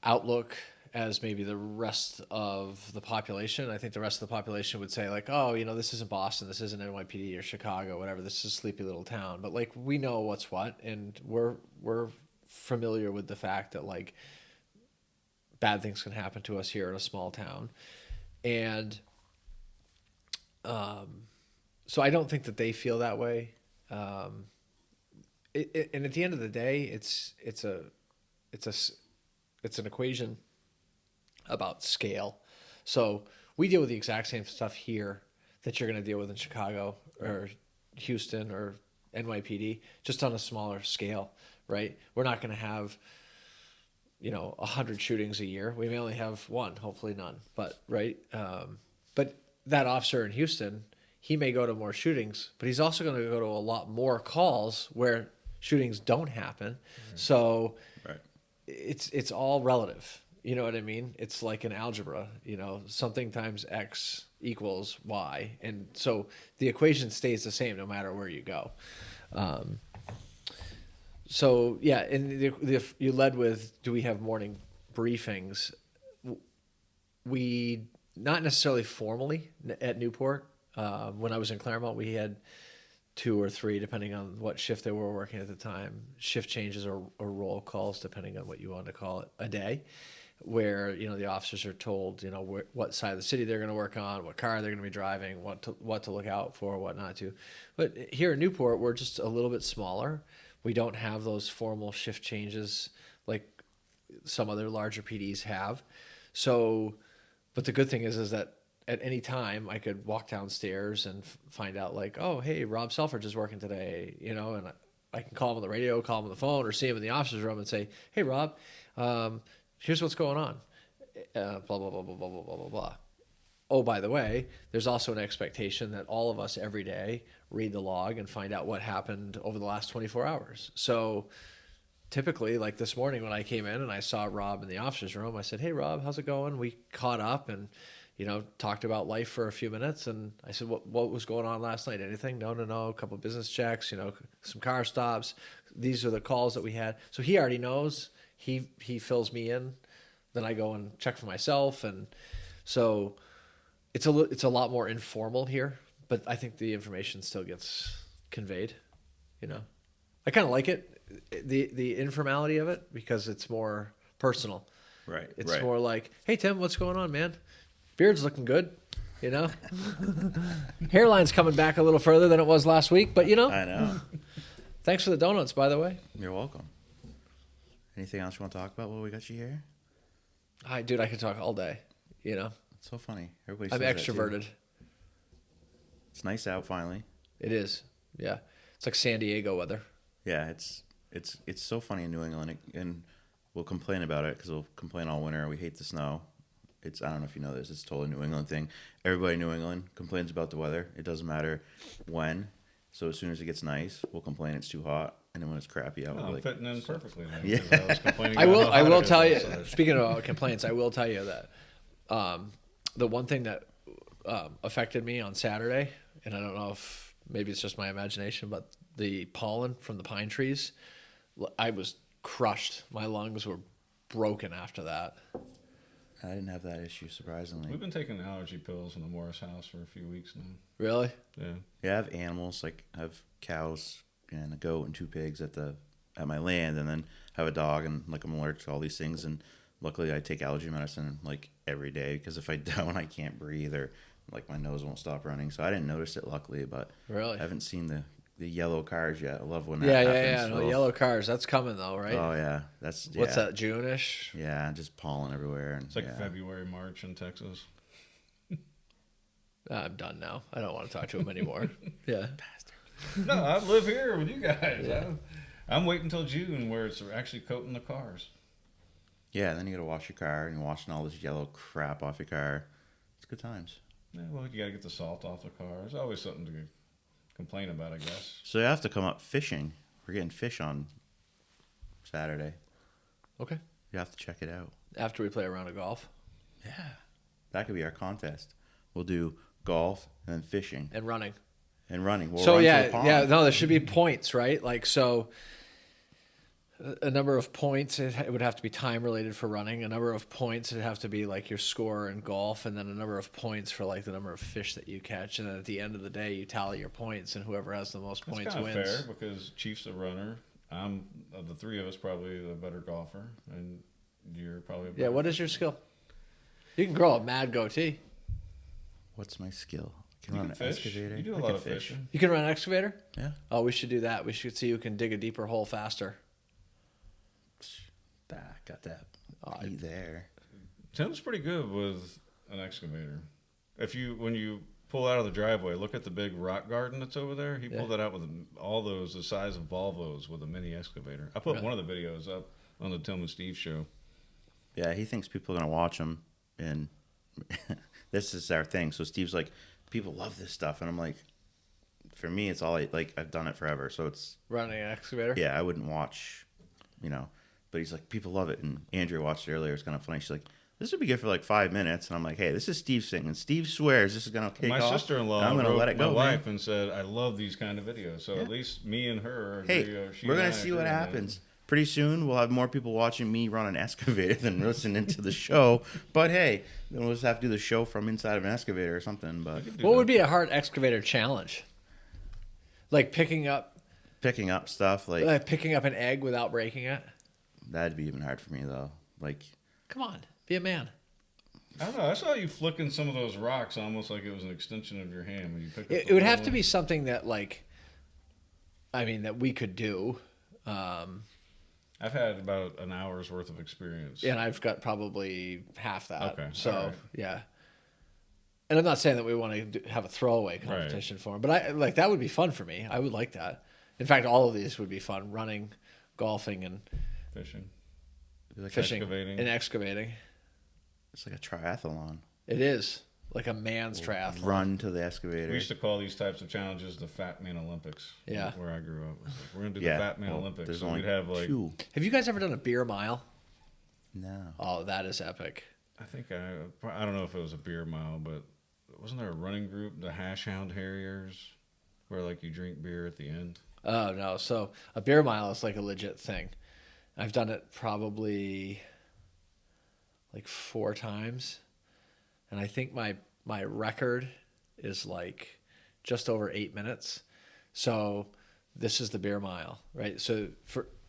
outlook as maybe the rest of the population. I think the rest of the population would say this isn't Boston, this isn't NYPD or Chicago, whatever. This is a sleepy little town. But we know what's what, and we're familiar with the fact that bad things can happen to us here in a small town. And so I don't think that they feel that way. And at the end of the day, it's an equation about scale. So we deal with the exact same stuff here that you're going to deal with in Chicago or Houston or NYPD, just on a smaller scale, right? We're not going to have 100 shootings a year. We may only have one, hopefully none, but right. But that officer in Houston, he may go to more shootings, but he's also going to go to a lot more calls where shootings don't happen. Mm-hmm. So right. It's all relative. You know what I mean? It's like an algebra, something times X equals Y. And so the equation stays the same no matter where you go. So, yeah, and you led with, do we have morning briefings? We, not necessarily formally at Newport. When I was in Claremont, we had 2 or 3, depending on what shift they were working at the time, shift changes or roll calls, depending on what you want to call it, a day, where, the officers are told, what side of the city they're going to work on, what car they're going to be driving, what to look out for, what not to. But here in Newport, we're just a little bit smaller. We don't have those formal shift changes like some other larger PDs have. So, but the good thing is that at any time I could walk downstairs and find out like, oh, hey, Rob Selfridge is working today, and I can call him on the radio, call him on the phone, or see him in the officer's room and say, hey, Rob, here's what's going on, blah, blah, blah, blah, blah, blah, blah, blah, blah. Oh, by the way, there's also an expectation that all of us every day read the log and find out what happened over the last 24 hours. So typically, like this morning when I came in and I saw Rob in the officer's room, I said, hey, Rob, how's it going? We caught up and, talked about life for a few minutes. And I said, what was going on last night? Anything? No. A couple of business checks, some car stops. These are the calls that we had. So he already knows. He fills me in. Then I go and check for myself. And so it's a lot more informal here, but I think the information still gets conveyed, I kind of like it, the informality of it, because it's more personal. Right. It's more like, hey, Tim, what's going on, man? Beard's looking good, Hairline's coming back a little further than it was last week, but I know. Thanks for the donuts, by the way. You're welcome. Anything else you want to talk about while we got you here? Dude, I could talk all day, It's so funny. Everybody I'm says that, too. extroverted. It's nice out finally. It is. Yeah. It's like San Diego weather. Yeah, it's so funny in New England, and we'll complain about it because we'll complain all winter. We hate the snow. I don't know if you know this. It's a totally New England thing. Everybody in New England complains about the weather. It doesn't matter when. So as soon as it gets nice, we'll complain it's too hot, and then when it's crappy out, I'm we're fitting in perfectly. Now, Yeah. I was complaining I about how hot will it is tell you, outside. speaking of complaints, I will tell you that the one thing that affected me on Saturday, and I don't know if maybe it's just my imagination, but the pollen from the pine trees, I was crushed. My lungs were broken after that. I didn't have that issue, surprisingly. We've been taking allergy pills in the Morris house for a few weeks now. Really? Yeah. Yeah, I have animals. Like I have cows and a goat and 2 pigs at my land, and then I have a dog, and like I'm allergic to all these things. And luckily, I take allergy medicine like every day, because if I don't, I can't breathe, or like my nose won't stop running. So I didn't notice it, luckily, but Really? I haven't seen the yellow cars yet. I love when that Yeah. happens. No, yellow cars. That's coming though, right? Oh yeah, What's that? June-ish? Yeah, just pollen everywhere. And It's like yeah. February, March in Texas. I'm done now. I don't want to talk to him anymore. Yeah. No, I live here with you guys. Yeah. I'm waiting until June where it's actually coating the cars. Yeah, then you gotta wash your car, and you're washing all this yellow crap off your car. It's good times. Yeah, well, you got to get the salt off the car. There's always something to complain about, I guess. So you have to come up fishing. We're getting fish on Saturday. Okay. You have to check it out. After we play a round of golf Yeah. That could be our contest. We'll do golf and then fishing and running. and running. We'll So run to the pond. no, there should be points, right? Like, so a number of points, it would have to be time related for running. A number of points, it'd have to be like your score in golf, and then a number of points for like the number of fish that you catch. And then at the end of the day, you tally your points, and whoever has the most It's points kind of wins. fair because Chief's a runner. I'm, of the 3 of us, probably the better golfer, and you're probably a better Yeah, what is your skill? You can grow a mad goatee. What's my skill? Can You run can an fish. excavator. You do a I lot can of fishing. You can run an excavator? Yeah. Oh, we should do that. We should see who can dig a deeper hole faster. Got that. Oh, Eat there. Tim's pretty good with an excavator. When you pull out of the driveway, look at the big rock garden that's over there. He pulled that out with all those the size of Volvos with a mini excavator. I put one of the videos up on the Tim and Steve show. Yeah, he thinks people are gonna watch him, and this is our thing. So Steve's like, people love this stuff, and I'm like, for me, it's all I've done it forever, so it's running an excavator? yeah, I wouldn't watch, But he's like, people love it, and Andrea watched it earlier. It's kind of funny. She's like, this would be good for like 5 minutes. And I'm like, hey, this is Steve singing. Steve swears this is going to take My off. sister-in-law I'm going to let it go, my wife man. and said, I love these kind of videos. So at least me and her agree. Hey, we're going to see what happens. Pretty soon, we'll have more people watching me run an excavator than listening to the show. But hey, then we'll just have to do the show from inside of an excavator or something. But What would be a hard excavator challenge? Like picking up stuff, like picking up an egg without breaking it? that'd be even hard for me, though. Like, Come on, be a man. I don't know. I saw you flicking some of those rocks almost like it was an extension of your hand when you picked up It would have to be something that, like, I mean, that we could do. I've had about an hour's worth of experience. And I've got probably half that. Okay, So, all right. yeah. And I'm not saying that we want to have a throwaway competition for him, but that would be fun for me. I would like that. In fact, all of these would be fun: running, golfing, and Fishing. like fishing excavating. and excavating. it's like a triathlon. It is like a man's triathlon. Run to the excavator. We used to call these types of challenges the Fat Man Olympics. Yeah. Where I grew up. It was like, we're going to do Yeah, the Fat Man well, Olympics. there's So only we'd have like, 2. Have you guys ever done a beer mile? No. Oh, that is epic. I think I don't know if it was a beer mile, but wasn't there a running group, the Hash Hound Harriers, where like you drink beer at the end? Oh, no. So a beer mile is like a legit thing. I've done it probably like 4 times. And I think my record is like just over 8 minutes. So this is the beer mile, right? So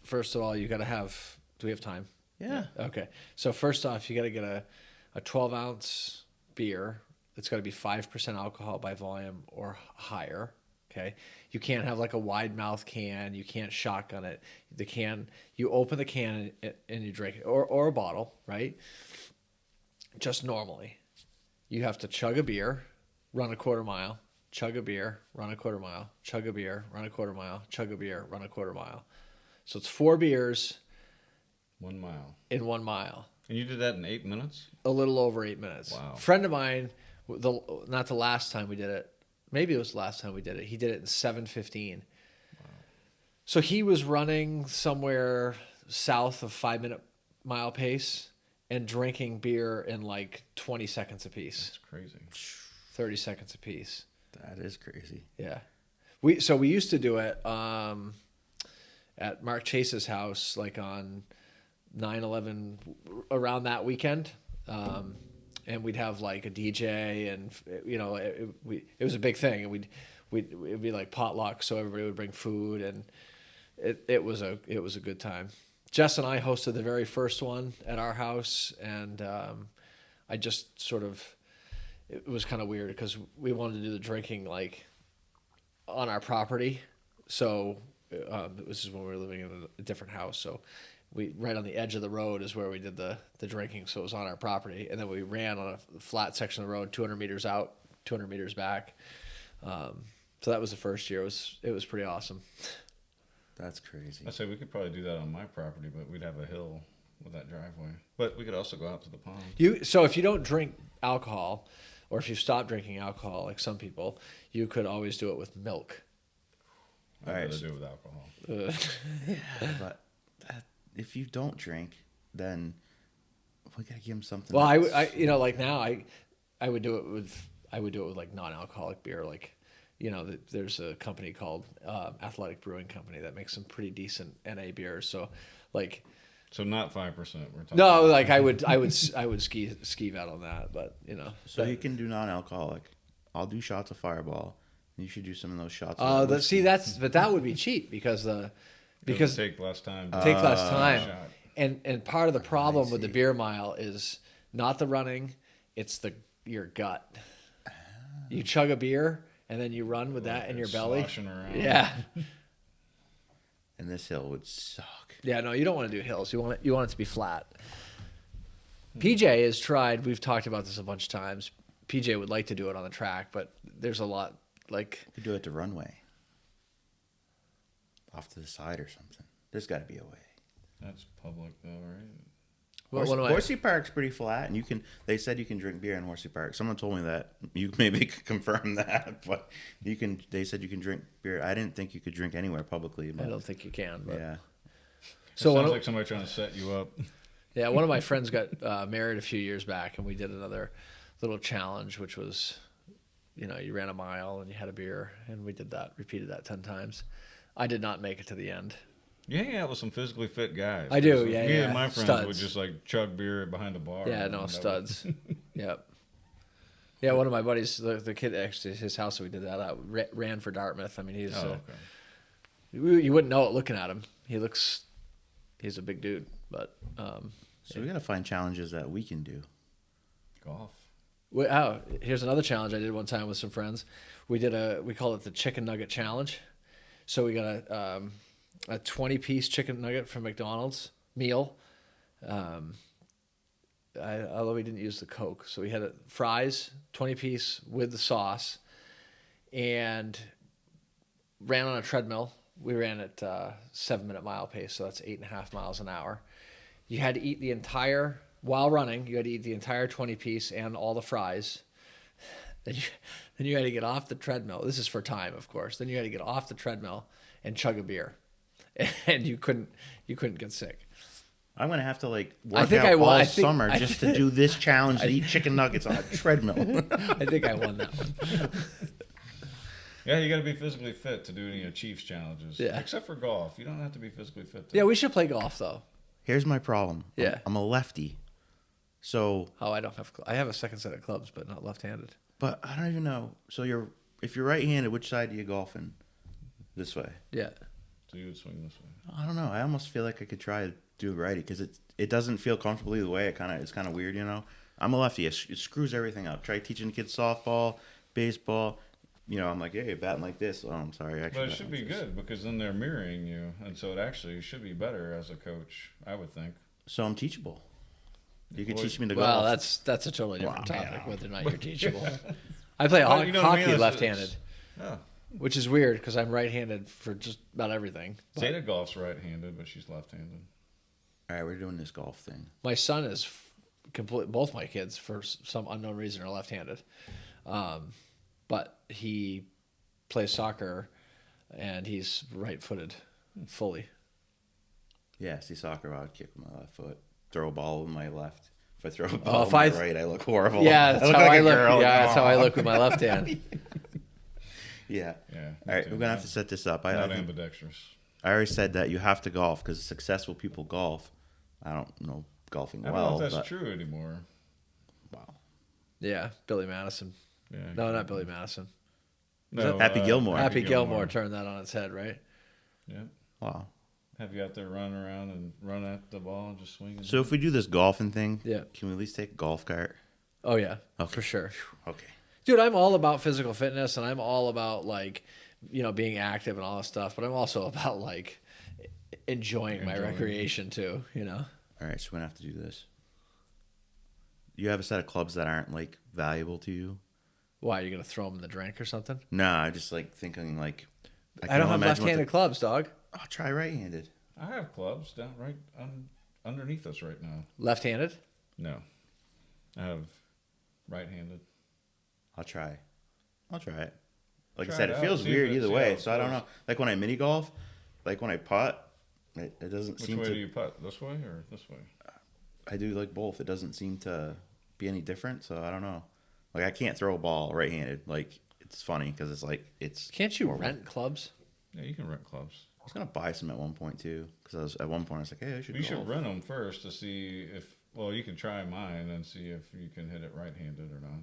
first of all, you got to have, do we have time? Yeah. Okay. So first off, you got to get a 12-ounce beer. It's got to be 5% alcohol by volume or higher. Okay. You can't have like a wide mouth can. You can't shotgun it. The can, you open the can and you drink it, or a bottle, right? Just normally. You have to chug a beer, run a quarter mile, chug a beer, run a quarter mile, chug a beer, run a quarter mile, chug a beer, run a quarter mile. So it's 4 beers 1 mile. in 1 mile. And you did that in 8 minutes? A little over 8 minutes. Wow. Friend of mine, not the last time we did it, maybe it was the last time we did it. He did it in 7:15. Wow. So he was running somewhere south of 5-minute mile pace and drinking beer in like 20 seconds apiece. That's crazy. 30 seconds apiece. That is crazy. Yeah. We used to do it at Mark Chase's house, like on 9/11, around that weekend. And we'd have like a DJ, and you know, it was a big thing, and it'd be like potluck, so everybody would bring food, and it was a good time. Jess and I hosted the very first one at our house, and I just sort of, it was kind of weird because we wanted to do the drinking like on our property, so this is when we were living in a different house, so we right on the edge of the road is where we did the drinking, so it was on our property, and then we ran on a flat section of the road, 200 meters out, 200 meters back. So that was the first year. It was pretty awesome. That's crazy. I say we could probably do that on my property, but we'd have a hill with that driveway. But we could also go out to the pond. So if you don't drink alcohol, or if you stop drinking alcohol, like some people, you could always do it with milk. I'd All right, rather so- do it with alcohol. But if you don't drink, then we gotta give him something. Well, else. I you know, like now I would do it with like non-alcoholic beer. Like, you know, there's a company called Athletic Brewing Company that makes some pretty decent NA beers. So like, So not 5%. We're talking no, like I would ski out on that, but you know. So you can do non-alcoholic. I'll do shots of Fireball. You should do some of those shots. But that would be cheap because Because take less time. take less shot. time. And part of the problem with the beer mile is not the running, it's your gut. You chug a beer and then you run with that in your belly. Sloshing around. Yeah. And this hill would suck. Yeah, no, you don't want to do hills. You want it to be flat. PJ has tried, we've talked about this a bunch of times. PJ would like to do it on the track, but there's a lot like You could do it to runway. Off to the side or something. There's got to be a way. That's public though, right? Horsey Park's pretty flat, and they said you can drink beer in Horsey Park. Someone told me that. You maybe could confirm that, but they said you can drink beer. I didn't think you could drink anywhere publicly. But I don't think you can. But. yeah. So Sounds like somebody trying to set you up. Yeah, one of my friends got married a few years back, and we did another little challenge, which was, you ran a mile and you had a beer, and we did that, repeated that 10 times. I did not make it to the end. You hang out with some physically fit guys. I do, Me yeah. and my friends Studs. would just like chug beer behind the bar. Yeah, no, studs. Yep. Yeah, one of my buddies, the kid, actually, his house, we did that, ran for Dartmouth. I mean, he's, Okay. you wouldn't know it looking at him. He's a big dude, but. So we got to find challenges that we can do. Golf. Here's another challenge I did one time with some friends. We call it the chicken nugget challenge. So we got a 20-piece chicken nugget from McDonald's meal. Although we didn't use the Coke, so we had fries, 20-piece with the sauce, and ran on a treadmill. We ran at 7-minute mile pace, so that's 8.5 miles an hour. You had to eat while running, you had to eat the entire 20-piece and all the fries. Then you had to get off the treadmill. This is for time, of course. Then you had to get off the treadmill and chug a beer, and you couldn't get sick. I'm gonna have to work out all summer just to do this challenge to eat chicken nuggets on a treadmill. I think I won that one. Yeah, you got to be physically fit to do any of Chief's challenges. Yeah. Except for golf, you don't have to be physically fit. Yeah, we should play golf though. Here's my problem. Yeah. I'm a lefty, so. I don't have. I have a second set of clubs, but not left-handed. But I don't even know. So if you're right-handed, which side do you golf in? This way. Yeah. So you would swing this way. I don't know. I almost feel like I could try to do righty because it doesn't feel comfortable either way. It's kind of weird, I'm a lefty. It screws everything up. Try teaching kids softball, baseball. I'm like, hey, batting like this. Oh, I'm sorry. But it should be good because then they're mirroring you, and so it actually should be better as a coach, I would think. So I'm teachable. You can teach me to golf. Well, that's a totally different topic, whether or not you're teachable. I play Well, you know what I mean? hockey It's- left-handed, Oh. which is weird because I'm right-handed for just about everything. Zeta golf's right-handed, but she's left-handed. All right, we're doing this golf thing. My son is both my kids, for some unknown reason, are left-handed. But he plays soccer, and he's right-footed fully. Yeah, see soccer, I would kick with my left foot. Throw a ball with my left. If I throw a Oh, ball with my right, I look horrible. Yeah, that's how I look. girl. Yeah, that's how I look with my left hand. Yeah. Yeah. All right, we're gonna have to set this up. I Not think- ambidextrous. I already said that you have to golf because successful people golf. I don't know golfing I don't well. know if that's but, true anymore. Wow. Yeah, Billy Madison. Yeah. No, not Billy Madison. No, Happy Gilmore. Happy Gilmore turned that on its head, right? Yeah. Wow. Have you out there run around and run at the ball and just swing? So if we do this golfing thing, Yeah. can we at least take a golf cart? Oh yeah, Okay. for sure. Okay. Dude, I'm all about physical fitness, and I'm all about being active and all this stuff. But I'm also about enjoying my recreation too. All right, so we're gonna have to do this. You have a set of clubs that aren't valuable to you? Why, are you gonna throw them in the drink or something? Nah, I just thinking I can don't only have imagine left-handed clubs, dog. I'll try right-handed. I have clubs down right underneath us right now. Left-handed? No. I have right-handed. I'll try it. Like Try I said, it it out, feels see if weird it- either see way. how it So I don't feels. know. Like when I mini golf, when I putt, it doesn't Which seem way to. do you putt? This way or this way? I do both. It doesn't seem to be any different. So I don't know. I can't throw a ball right-handed. It's funny because it's. Can't you horrible. rent clubs? Yeah, you can rent clubs. I was gonna buy some at one point too because at one point I was like, hey, I should. You golf. should rent them first to see if. Well, you can try mine and see if you can hit it right-handed or not.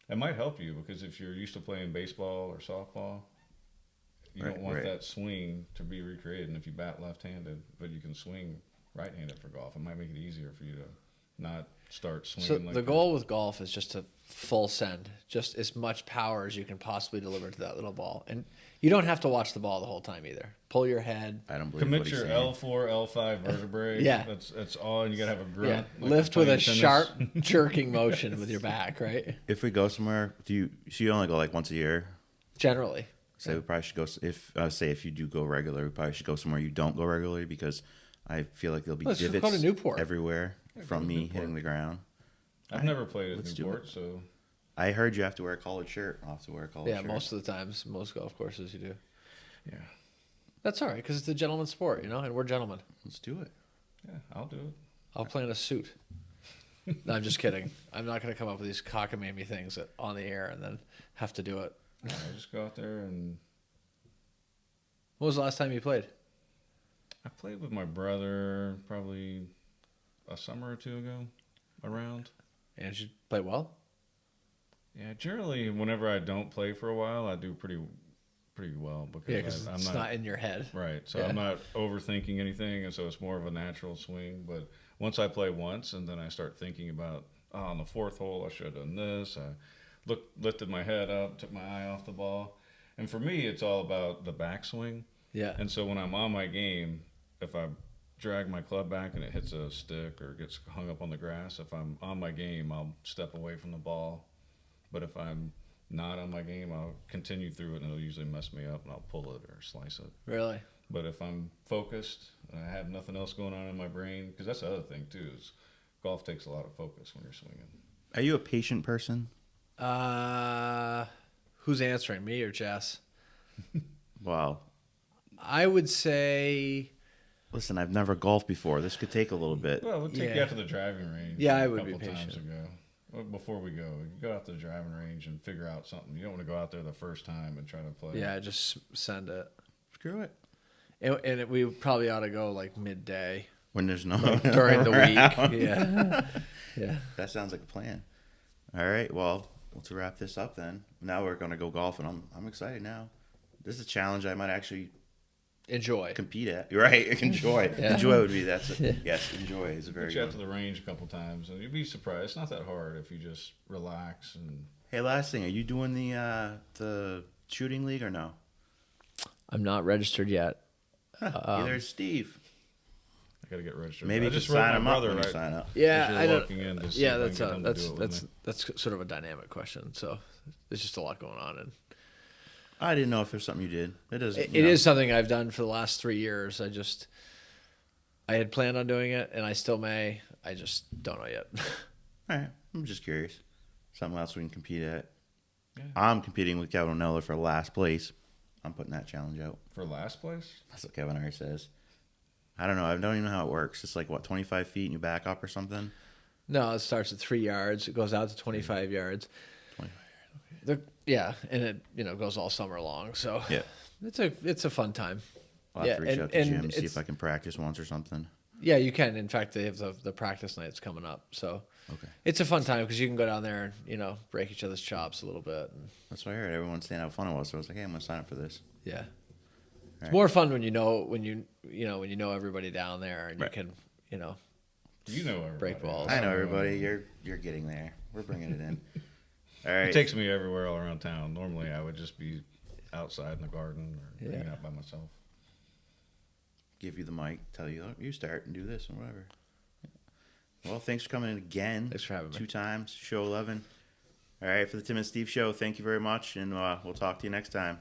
It might help you because if you're used to playing baseball or softball, you don't want that swing to be recreated. And if you bat left-handed, but you can swing right-handed for golf, it might make it easier for you to not start swinging. So like the this. goal with golf is just to full send, just as much power as you can possibly deliver to that little ball. And you don't have to watch the ball the whole time either. Pull your head. I don't believe Commit what he's your saying. L4, L5 vertebrae. Yeah. That's all, and you gotta have a Yeah. grunt. like Lift you're with a playing tennis. sharp jerking motion with your back, right? If we go somewhere, so you only go once a year? Generally. Say we probably should go. If you do go regular, we probably should go somewhere you don't go regularly because I feel like there'll be Let's just go divots to Newport. everywhere Yeah, go from to me Newport. hitting the ground. I've never played at Let's do Newport, so I heard you have to wear a collared shirt. I'll have to wear a collared Yeah, shirt. most of the times, most golf courses you do. yeah. That's all right because it's a gentleman's sport, and we're gentlemen. Let's do it. Yeah, I'll do it. I'll play in a suit. No, I'm just kidding. I'm not going to come up with these cockamamie things on the air and then have to do it. I'll just go out there and... When was the last time you played? I played with my brother probably a summer or two ago, around. And did you play well? Yeah, generally, whenever I don't play for a while, I do pretty well because Yeah, because it's not in your head. Right, so Yeah. I'm not overthinking anything, and so it's more of a natural swing. But once I play once, and then I start thinking about, oh, on the fourth hole, I should have done this. I lifted my head up, took my eye off the ball. And for me, it's all about the backswing. Yeah. And so when I'm on my game, if I drag my club back and it hits a stick or gets hung up on the grass, if I'm on my game, I'll step away from the ball. But if I'm not on my game, I'll continue through it, and it'll usually mess me up, and I'll pull it or slice it. Really? But if I'm focused and I have nothing else going on in my brain, because that's the other thing too, is golf takes a lot of focus when you're swinging. Are you a patient person? Who's answering, me or Jess? Wow. I would say... Listen, I've never golfed before. This could take a little bit. Well, we'll take you out to the driving range. Yeah, I a would be couple patient. times ago. Well, before we go, you go out to the driving range and figure out something. You don't want to go out there the first time and try to play. Yeah, just send it. Screw it. And we probably ought to go like midday When there's no during the around. week. Yeah. Yeah. That sounds like a plan. All right. Well, to wrap this up then. Now we're going to go golfing. I'm excited now. This is a challenge I might actually Enjoy. compete at. Right. Enjoy. Yeah. Enjoy would be yes. Enjoy is a very Get you out good. to the range a couple times, and you'd be surprised. It's not that hard if you just relax and. Hey, last thing. Are you doing the shooting league or no? I'm not registered yet. Either is Steve. I got to get registered. Maybe I you can just wrote sign my him up brother, when you right? sign up. Yeah, You're I don't. looking in to see Yeah, if I can that's get him to do it with me. that's sort of a dynamic question. So there's just a lot going on, and I didn't know if there's something you did. It is. it is something I've done for the last 3 years. I had planned on doing it, and I still may. I just don't know yet. All right. I'm just curious. Something else we can compete at. Yeah. I'm competing with Kevin O'Neill for last place. I'm putting that challenge out. For last place? That's what Kevin already says. I don't know. I don't even know how it works. It's like, what, 25 feet and you back up or something? No, it starts at 3 yards. It goes out to 25 yards. 25. Yeah, and it goes all summer long. So Yeah. it's a fun time. I'll have to reach out to and Jim and see it's- if I can practice once or something. Yeah, you can. In fact, they have the practice nights coming up. So Okay. it's a fun time because you can go down there and, break each other's chops a little bit. And, That's what I heard. Everyone saying how fun it was. So I was like, hey, I'm going to sign up for this. yeah. It's right. more fun when you know everybody down there and Right. you can, You know everybody. Break balls. I know everybody. You're getting there. We're bringing it in. All right. It takes me everywhere all around town. Normally, I would just be outside in the garden or hanging out by myself. Give you the mic, tell you, you start and do this and whatever. Well, thanks for coming in again. Thanks for having me. 2 times, show 11. All right, for the Tim and Steve show, thank you very much, and we'll talk to you next time.